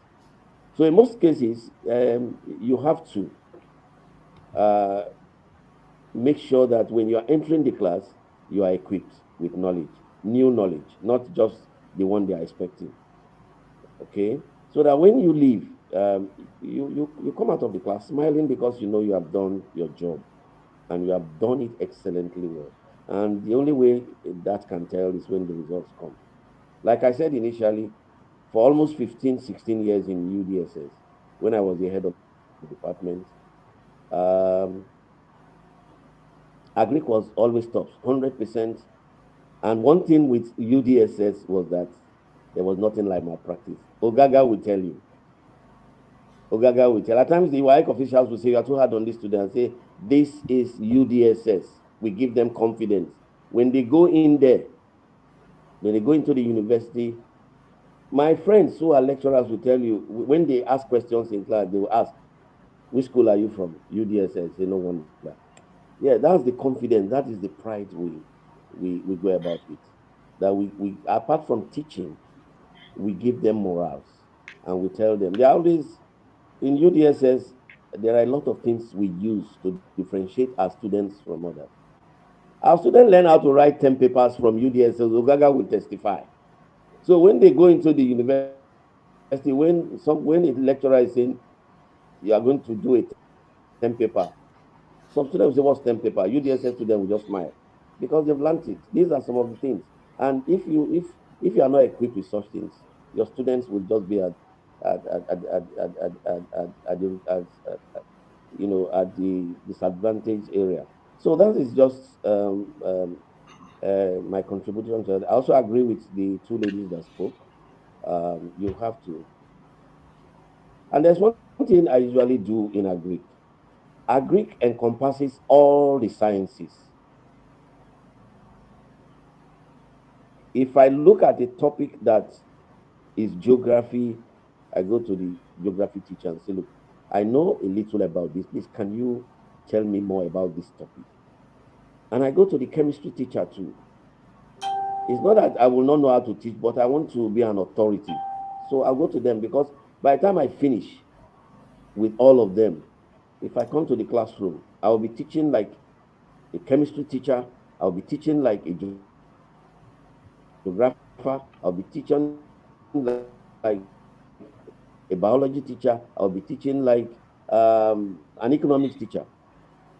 So in most cases, you have to uh, make sure that when you are entering the class, you are equipped with knowledge, new knowledge, not just the one they are expecting. Okay, so that when you leave, you come out of the class smiling, because you know you have done your job and you have done it excellently well. And the only way that can tell is when the results come. Like I said initially, for almost 15, 16 years in UDSS, when I was the head of department, um, agric was always tops, 100%. And one thing with UDSS was that there was nothing like malpractice. Ogaga will tell you. Ogaga will tell. At times, the WAEC officials will say, you are too hard on this student. And say, this is UDSS. We give them confidence. When they go in there, when they go into the university, my friends who are lecturers will tell you, when they ask questions in class, they will ask, which school are you from? UDSS. Say, no wonder. Yeah, that's the confidence. That is the pride we go about with. That we apart from teaching, we give them morals, and we tell them. They are always in UDSS. There are a lot of things we use to differentiate our students from others. Our students learn how to write 10 papers from UDSS. Ogaga will testify. So when they go into the university, when a lecturer is saying you are going to do a 10 paper, some students will say, what's 10 paper? UDSS student will just smile because they've learned it. These are some of the things. And if you are not equipped with such things, your students will just be at the at the disadvantaged area. So that is just my contribution to that. I also agree with the two ladies that spoke. You have to. And there's one thing I usually do in agric. Agric encompasses all the sciences. If I look at a topic that is geography, I go to the geography teacher and say, look, I know a little about this. Please, can you tell me more about this topic? And I go to the chemistry teacher too. It's not that I will not know how to teach, but I want to be an authority. So I'll go to them because by the time I finish with all of them, if I come to the classroom, I'll be teaching like a chemistry teacher, I'll be teaching like a geographer, I'll be teaching like a biology teacher, I'll be teaching like an economics teacher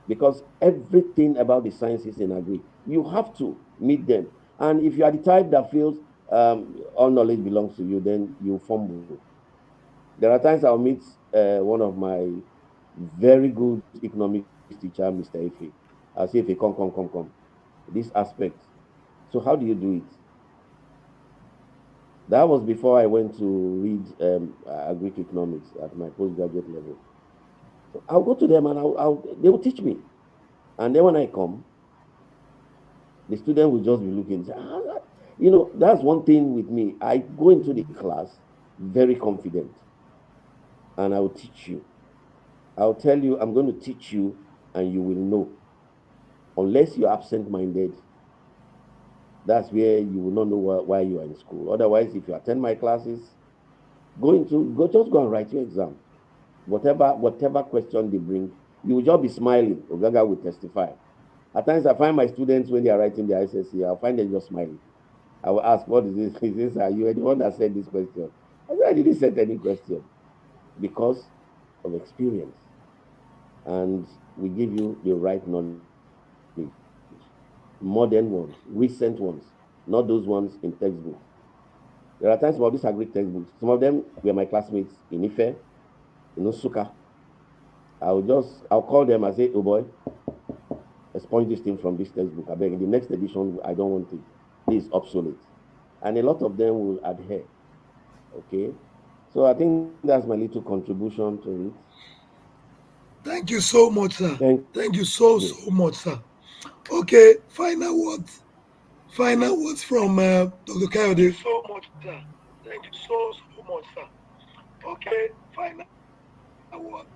because everything about the sciences in agree. You have to meet them. And if you are the type that feels all knowledge belongs to you, then you fumble. There are times I'll meet one of my very good economics teacher, Mr. Ife. I'll say, Ife, come. This aspect. So how do you do it? That was before I went to read Greek economics at my postgraduate level. So I'll go to them and they will teach me. And then when I come, the student will just be looking. Say, that's one thing with me. I go into the class very confident, and I will teach you. I'll tell you, I'm going to teach you, and you will know. Unless you're absent-minded, that's where you will not know why you are in school. Otherwise, if you attend my classes, just go and write your exam. Whatever question they bring, you will just be smiling. Ogaga will testify. At times, I find my students when they are writing their SSC, I'll find them just smiling. I will ask, what is this? Is this, are you the one that said this question? I said, I didn't set any question because of experience. And we give you the right knowledge, modern ones, recent ones, not those ones in textbooks. There are times about these are great textbooks. Some of them were my classmates in Ife, in Osuka. I'll call them and say, oh boy, expunge this thing from this textbook. I beg in the next edition, I don't want it. This is obsolete. And a lot of them will adhere. Okay. So I think that's my little contribution to it. Thank you so much, sir. Thank Thank you you. so much, sir. Okay, final words. Final words from Dr. Kayode. So much, sir. Thank you so much, sir. Okay, words.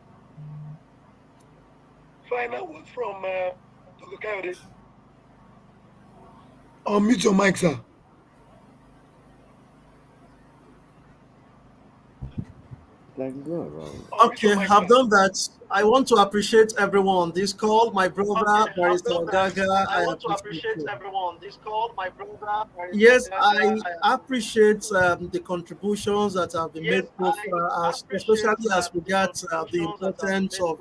Final words from Dr. Kayode. Unmute your mic, sir. It's like it's not around. Okay, I've done that. I want to appreciate everyone on this call. My brother, Barrister Gaga, I appreciate you. Yes, I appreciate the contributions that have been made so far, especially as we got the importance of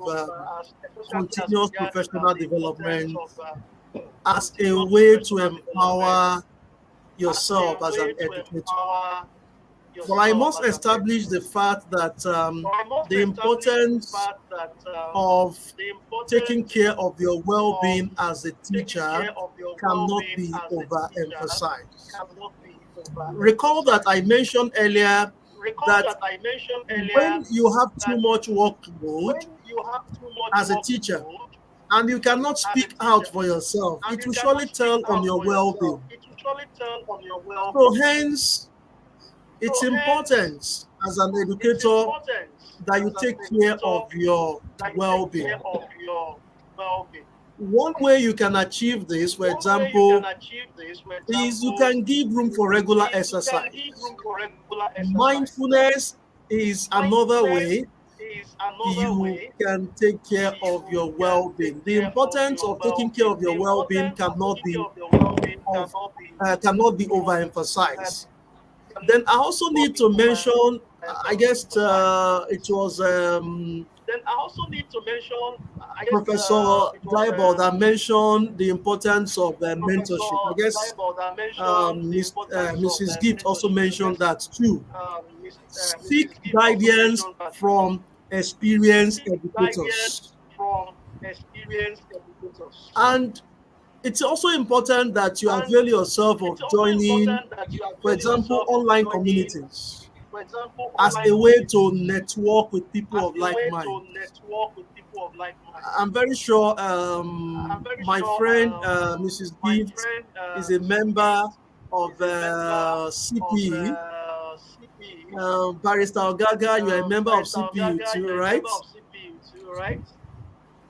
continuous professional development as a way to empower yourself as an educator. But I must establish the fact that the importance of taking care of your well-being as a teacher cannot be overemphasized. Recall that I mentioned earlier that when you have too much workload as a teacher and you cannot speak out for yourself, it will surely tell on your well-being. So hence, it's important as an educator that you take care of your well-being. One way you can achieve this, for example, is you can give room for regular exercise. Mindfulness is another way you can take care of your well-being. The importance of taking care of your well-being cannot be overemphasized. Then I also need to mention, I guess it was Professor Diebold that mentioned the importance of mentorship. I guess Mrs. Gift also mentioned that too. Seek guidance from experienced educators. And it's also important that you avail yourself of joining, for example, online communities as a way to network with people of like mind. I'm very sure my friend Mrs. Gift is a member of CPE. Barrister Gaga, you are a member of CPE too, right?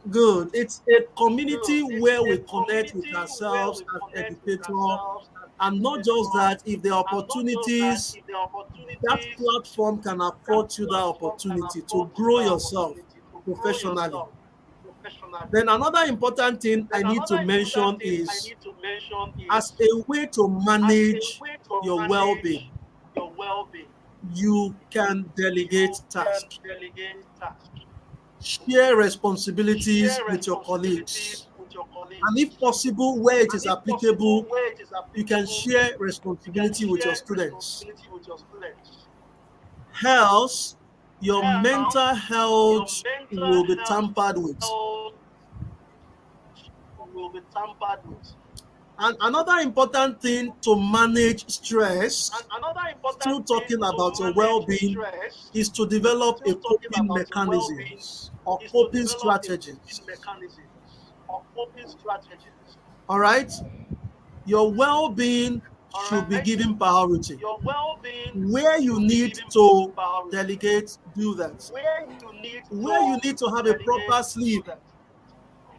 Good. It's a community where we connect with ourselves as educator, and not just that. If the opportunities, that platform can afford you that opportunity to grow yourself professionally. Then another important thing I need to mention is as a way to manage your well-being, you can delegate tasks, share responsibilities with your colleagues, and if possible, where it is applicable, you can share responsibility with your students. Else, your mental health will be tampered with. And another important thing to manage stress, still talking about your well-being, is to develop a coping mechanisms or coping strategies. All right? Your well-being should be given priority. Where you need to delegate, do that. Where you need to have a proper sleep,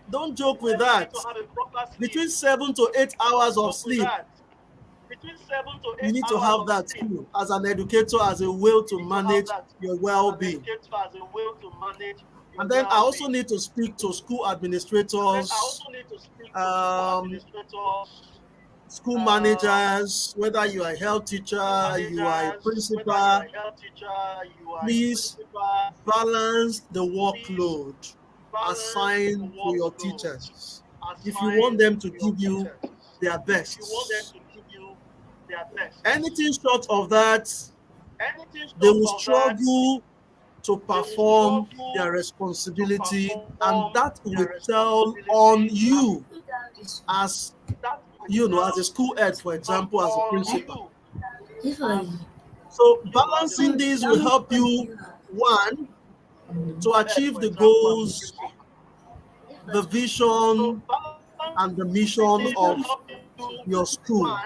don't joke with that. Between 7 to 8 hours of sleep, you need to have that too as an educator, as a way to manage your well-being. And then I also need to speak to school administrators, school managers, whether you are a health teacher, you are a principal. Please balance the workload assigned to your teachers if you want them to give you their best. Anything short of that, they will struggle to perform their responsibility, and that will tell on you as as a school head, for example, as a principal. So balancing these will help you, one, to achieve the goals, the vision, and the mission of your school.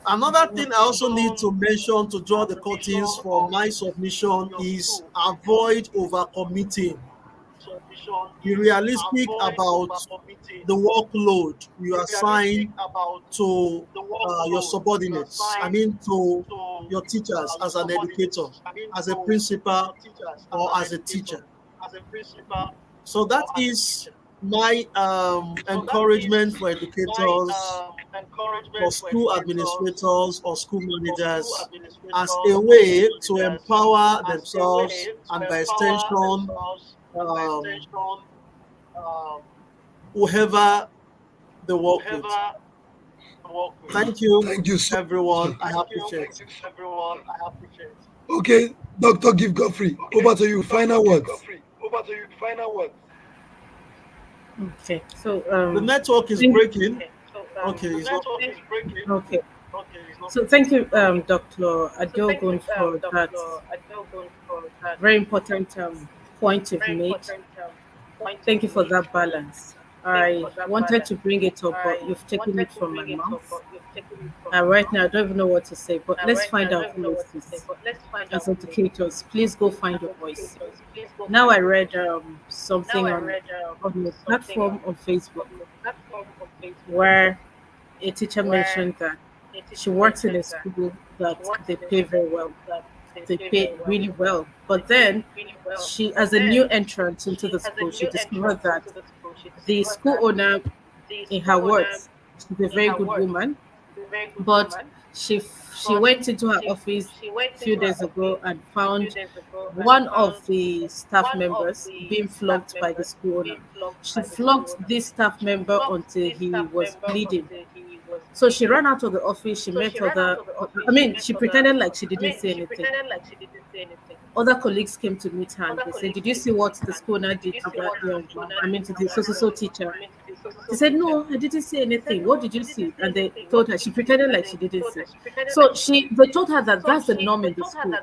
Another thing I also need to mention to draw the curtains for my submission is avoid overcommitting. Be realistic about the workload you assign to your subordinates. I mean, to your teachers as an educator, as a principal, or as a teacher. So that is my encouragement for educators, for school administrators or school managers, as a way to empower themselves and by extension whoever they work with. Thank you, everyone. I appreciate it. Okay, Dr. Give Godfrey, over to you. Final words. Okay, so The network is breaking. Okay, it's not. okay. So thank you, Dr. Adogun, for that very important point you've made. Thank you for that balance. I wanted to bring it up, but you've taken it from my mouth. And right now, I don't even know what to say, but let's find out who is this. As educators, please go find your voice. Now I read something on the platform on Facebook where a teacher mentioned that she works in a school that they pay very well. They pay really well. But then she, as a new entrant into the school, she discovered that the school owner, in her words, she's a very good woman, but she went into her office a few days ago and found one of the staff members being flogged by the school owner. She flogged this staff member until he was bleeding. So she ran out of the office. She met she pretended like she didn't say anything. Other colleagues came to meet her and they said, "Did you see what the school owner did to that young man? I mean, to the so teacher?" She said, "No, I didn't say anything. What did you see?" And they told her. She pretended like she didn't say. So they told her that that's the norm in the school.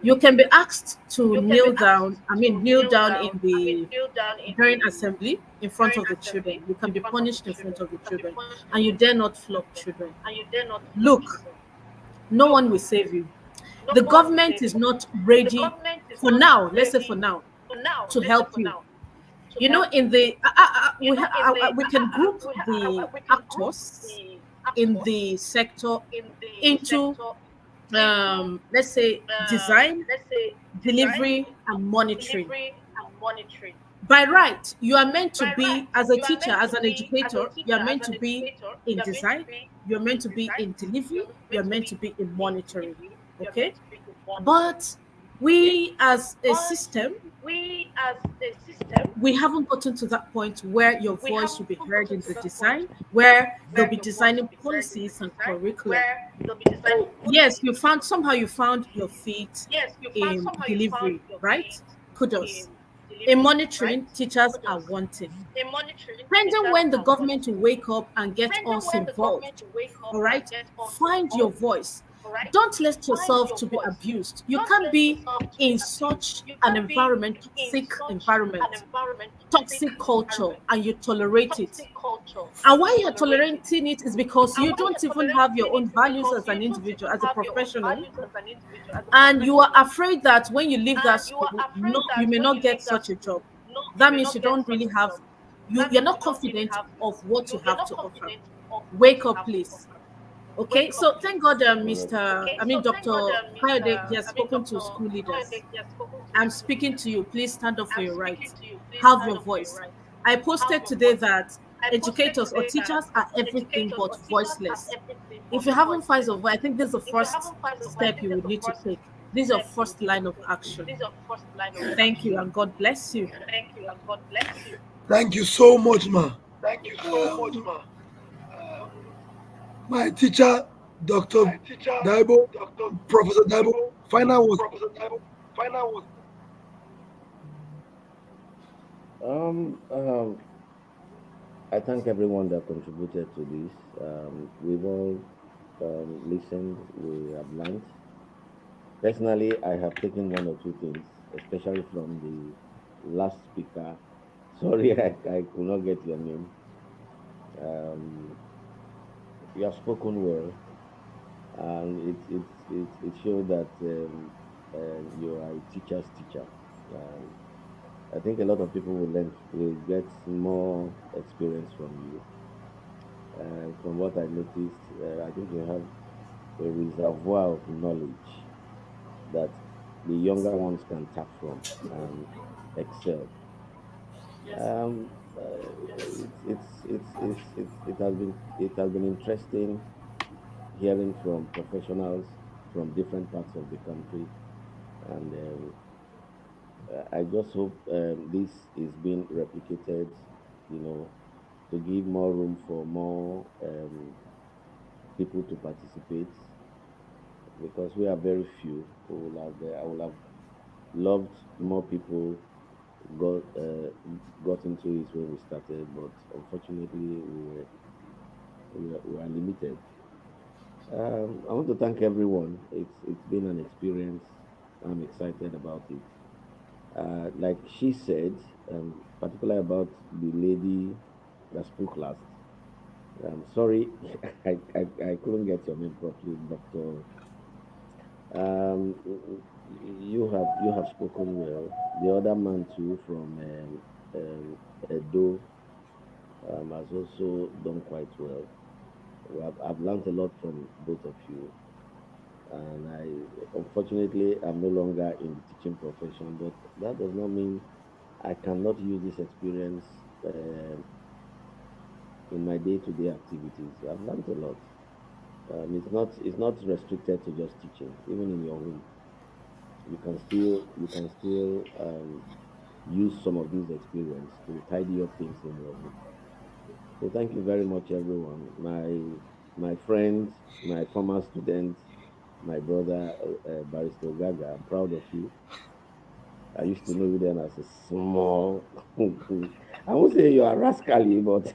You can be asked to kneel down. Kneel down in the during assembly in front of the children. You can be punished in front of the children, and you dare not flog children. Look, no one will save you. The government is not ready For now, let's say for now, to help you. You know, in the we can group the actors in the sector into let's say design, delivery, and monitoring. By right, you are meant to be, as a teacher, as an educator, you are meant to be in design, you're meant to be in delivery, you're meant to be in monitoring. Okay? But we as a system, we haven't gotten to that point where your voice will be heard in the design, where they'll be designing policies and curriculum. Oh, yes, you found your feet in delivery, right? Kudos. In monitoring, teachers are wanting. Depending when the government will wake up and get us involved, all right? Find your voice. Don't let yourself to be abused. You can't be in such an environment, toxic culture, and you tolerate it. And why you're tolerating it is because you don't even have your own values as an individual, as a professional, and you are afraid that when you leave that school, no, you may not get such a job. That means you don't really have you're not confident of what you have to offer. Wake up, please. Okay, so thank God, Dr. Kayode, he has spoken to school leaders. I'm speaking to you. Please stand up for your rights. Have your voice. I posted today that educators or teachers are everything but voiceless. If you haven't found your voice, I think this is the first step you would need to take. This is your first line of action. Thank you, and God bless you. Thank you so much, ma. Um, my teacher, Dr. Daibo, Professor Daibo, final was Um, um, I thank everyone that contributed to this. We've all listened, we have learned. Personally, I have taken one or two things, especially from the last speaker. Sorry, I could not get your name. Um, you have spoken well, and it showed that you are a teacher's teacher. Um, I think a lot of people will get more experience from you. From what I noticed, I think you have a reservoir of knowledge that the younger ones can tap from and excel. Um, it has been interesting hearing from professionals from different parts of the country, and I just hope this is being replicated. You know, to give more room for more people to participate because we are very few. I would have loved more people got got into it when we started, but unfortunately we were limited. I want to thank everyone. It's been an experience. I'm excited about it. Like she said, particularly about the lady that spoke last. Sorry, I couldn't get your name properly, Doctor. You have spoken well. The other man too from Edo has also done quite well. I've learned a lot from both of you, and unfortunately I'm no longer in the teaching profession, but that does not mean I cannot use this experience in my day-to-day activities. I've learned a lot. It's not restricted to just teaching. Even in your home, you can still use some of these experience to tidy up things in your home. So thank you very much, everyone. My friends, my former students, my brother, Barrister Gaga. I'm proud of you. I used to know you then as a small. I won't say you are rascally, but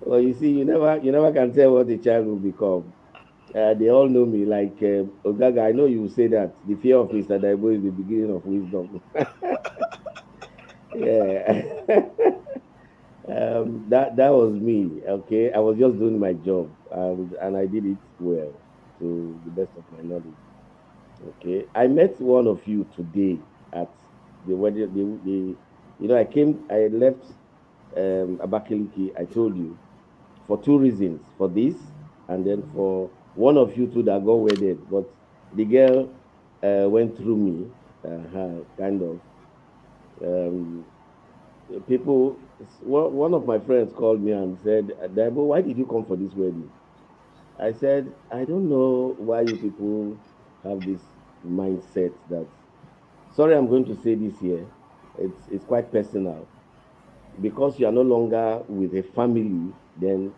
well, you see, you never can tell what a child will become. They all know me like Ogaga. I know you will say that the fear of Mr. Daibo is the beginning of wisdom. Yeah. That was me. Okay, I was just doing my job, and I did it well to the best of my knowledge. Okay, I met one of you today at the wedding. I came, I left Abakaliki. I told you for two reasons: for this, and then for one of you two that got wedded. But the girl went through me, kind of. Um, People, one of my friends called me and said, Daibo, why did you come for this wedding? I said, I don't know why you people have this mindset that, sorry, I'm going to say this here. It's quite personal. Because you are no longer with a family, then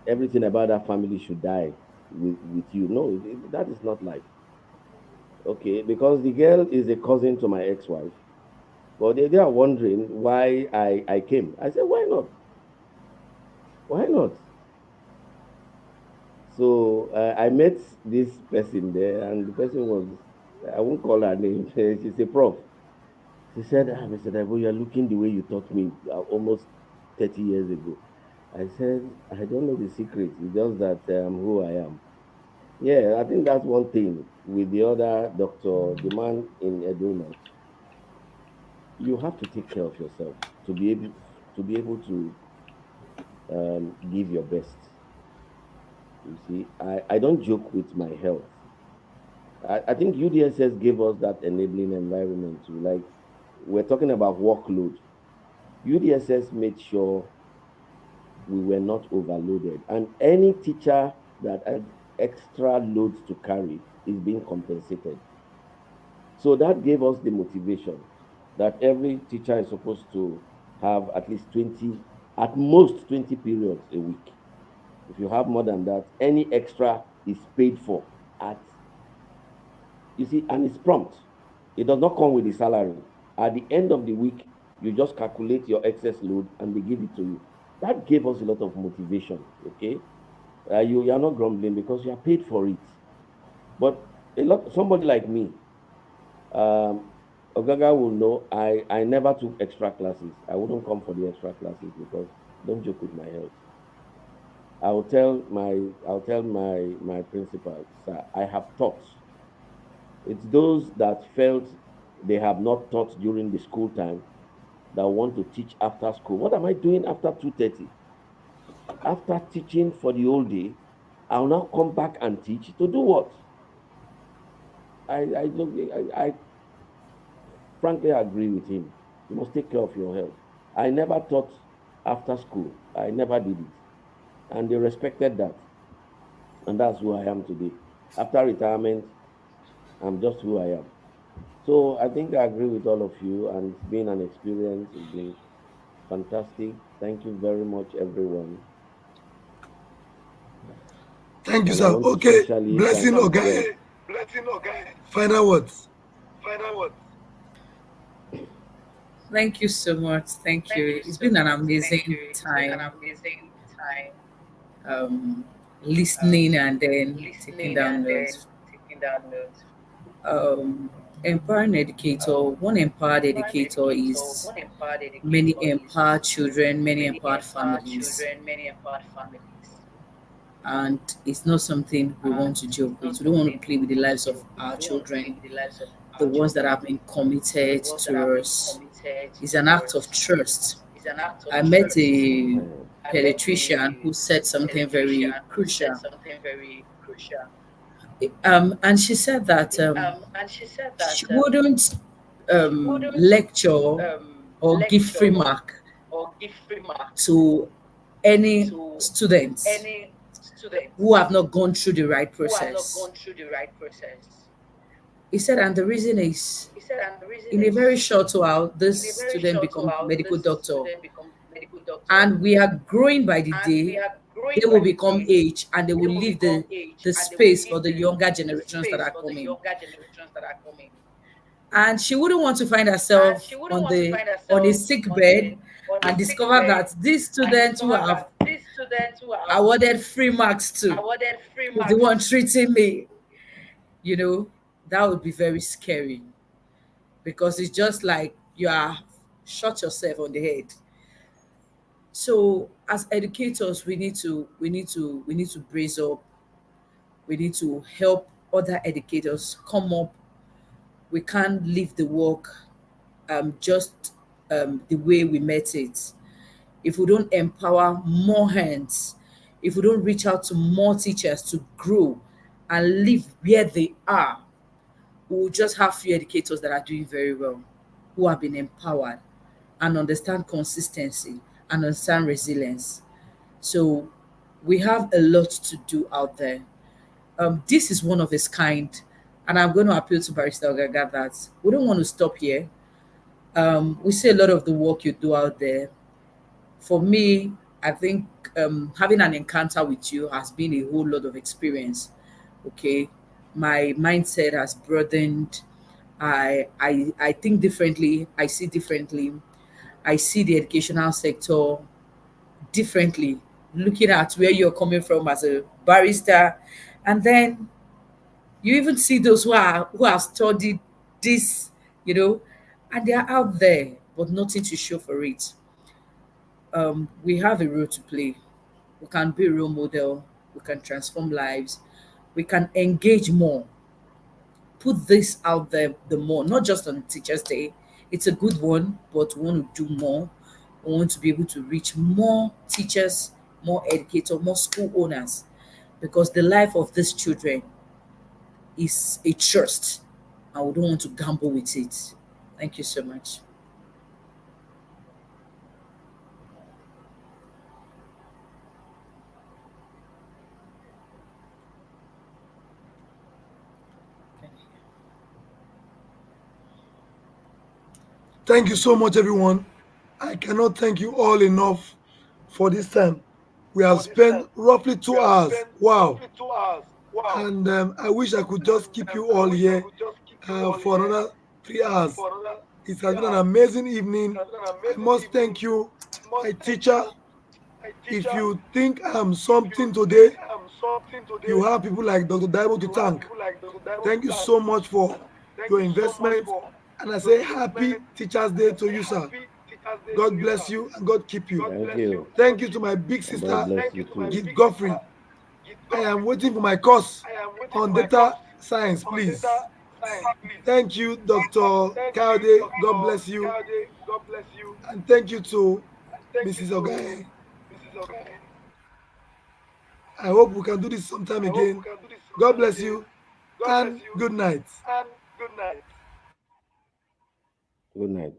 everything about that family should die with you. No, that is not life. Okay, because the girl is a cousin to my ex-wife. But they are wondering why I came. I said, why not? Why not? So I met this person there, and the person was, I won't call her name. She's a prof. She said, Mr. Daibo, you're looking the way you taught me almost 30 years ago. I said, I don't know the secret. It's just that who I am. Yeah, I think that's one thing with the other doctor, the man in Edo North. You have to take care of yourself to be able to give your best. You see, I don't joke with my health. I think UDSS gave us that enabling environment to, like, we're talking about workload. UDSS made sure we were not overloaded, and any teacher that had extra loads to carry is being compensated. So that gave us the motivation that every teacher is supposed to have at least 20, at most 20 periods a week. If you have more than that, any extra is paid for at, you see, and it's prompt. It does not come with the salary. At the end of the week, you just calculate your excess load and they give it to you. That gave us a lot of motivation. Okay, you are not grumbling because you are paid for it. But somebody like me, um, Ogaga will know I never took extra classes. I wouldn't come for the extra classes because don't joke with my health. I'll tell my principal, sir, I have taught. It's those that felt they have not taught during the school time that want to teach after school. What am I doing after 2:30? After teaching for the whole day, I'll now come back and teach to do what? I frankly agree with him. You must take care of your health. I never taught after school. I never did it. And they respected that. And that's who I am today. After retirement, I'm just who I am. So I think I agree with all of you, and it's been an experience. It's been fantastic. Thank you very much, everyone. Thank you, And I sir. want to Okay, specially thank blessing, yeah. okay. Final words. Thank you so much. Thank you. It's been an amazing time um, listening and then taking down notes. Um, Empowering educator, one empowered educator is many empowered children, many empowered families. And it's not something we want to joke with. We don't want to play with the lives of our children, the ones that have been committed to us. It's an act of trust. I met a pediatrician who said something very crucial. And she said that she wouldn't lecture or give free mark to any students who have not gone through the right process. He said, and the reason is in a very short while, this student become medical doctor, and we are growing by the day. They will become age, and they will leave the space for the younger generations that are coming. And she wouldn't want to find herself on a sick bed and discover that these students who have awarded free marks to is the one treating me. You know, that would be very scary because it's just like you are shot yourself on the head. So as educators, we need to brace up. We need to help other educators come up. We can't leave the work just the way we met it. If we don't empower more hands, if we don't reach out to more teachers to grow and live where they are, we will just have few educators that are doing very well, who have been empowered and understand consistency and understand resilience. So we have a lot to do out there. This is one of its kind, and I'm going to appeal to Barrister Ogaga that we don't want to stop here. We see a lot of the work you do out there. For me, I think having an encounter with you has been a whole lot of experience. Okay, my mindset has broadened. I think differently. I see differently. I see the educational sector differently. Looking at where you're coming from as a barrister, and then you even see those who have studied this, you know, and they are out there, but nothing to show for it. We have a role to play. We can be a role model. We can transform lives. We can engage more. Put this out there the more, not just on Teachers Day. It's a good one, but we want to do more. We want to be able to reach more teachers, more educators, more school owners, because the life of these children is a trust, and we don't want to gamble with it. Thank you so much. Thank you so much, everyone. I cannot thank you all enough for this time. We have spent roughly 2 hours. Wow. And I wish I could just keep you all here for another 3 hours. It has been an amazing evening. I must thank you, my teacher. If you think I'm something today, you have people like Dr. Daibo to thank. Thank you so much for your investment. And I say happy Teachers Day to you, sir. God bless you and God keep you. Thank you. Thank you to my big And God sister, bless you too. Git Godfrey. I am waiting for my course on data science, please. Thank you, Dr. Kaude. God bless you. And thank you to Mrs. Ogaye. I hope we can do this sometime again. God bless you and good night. Good night.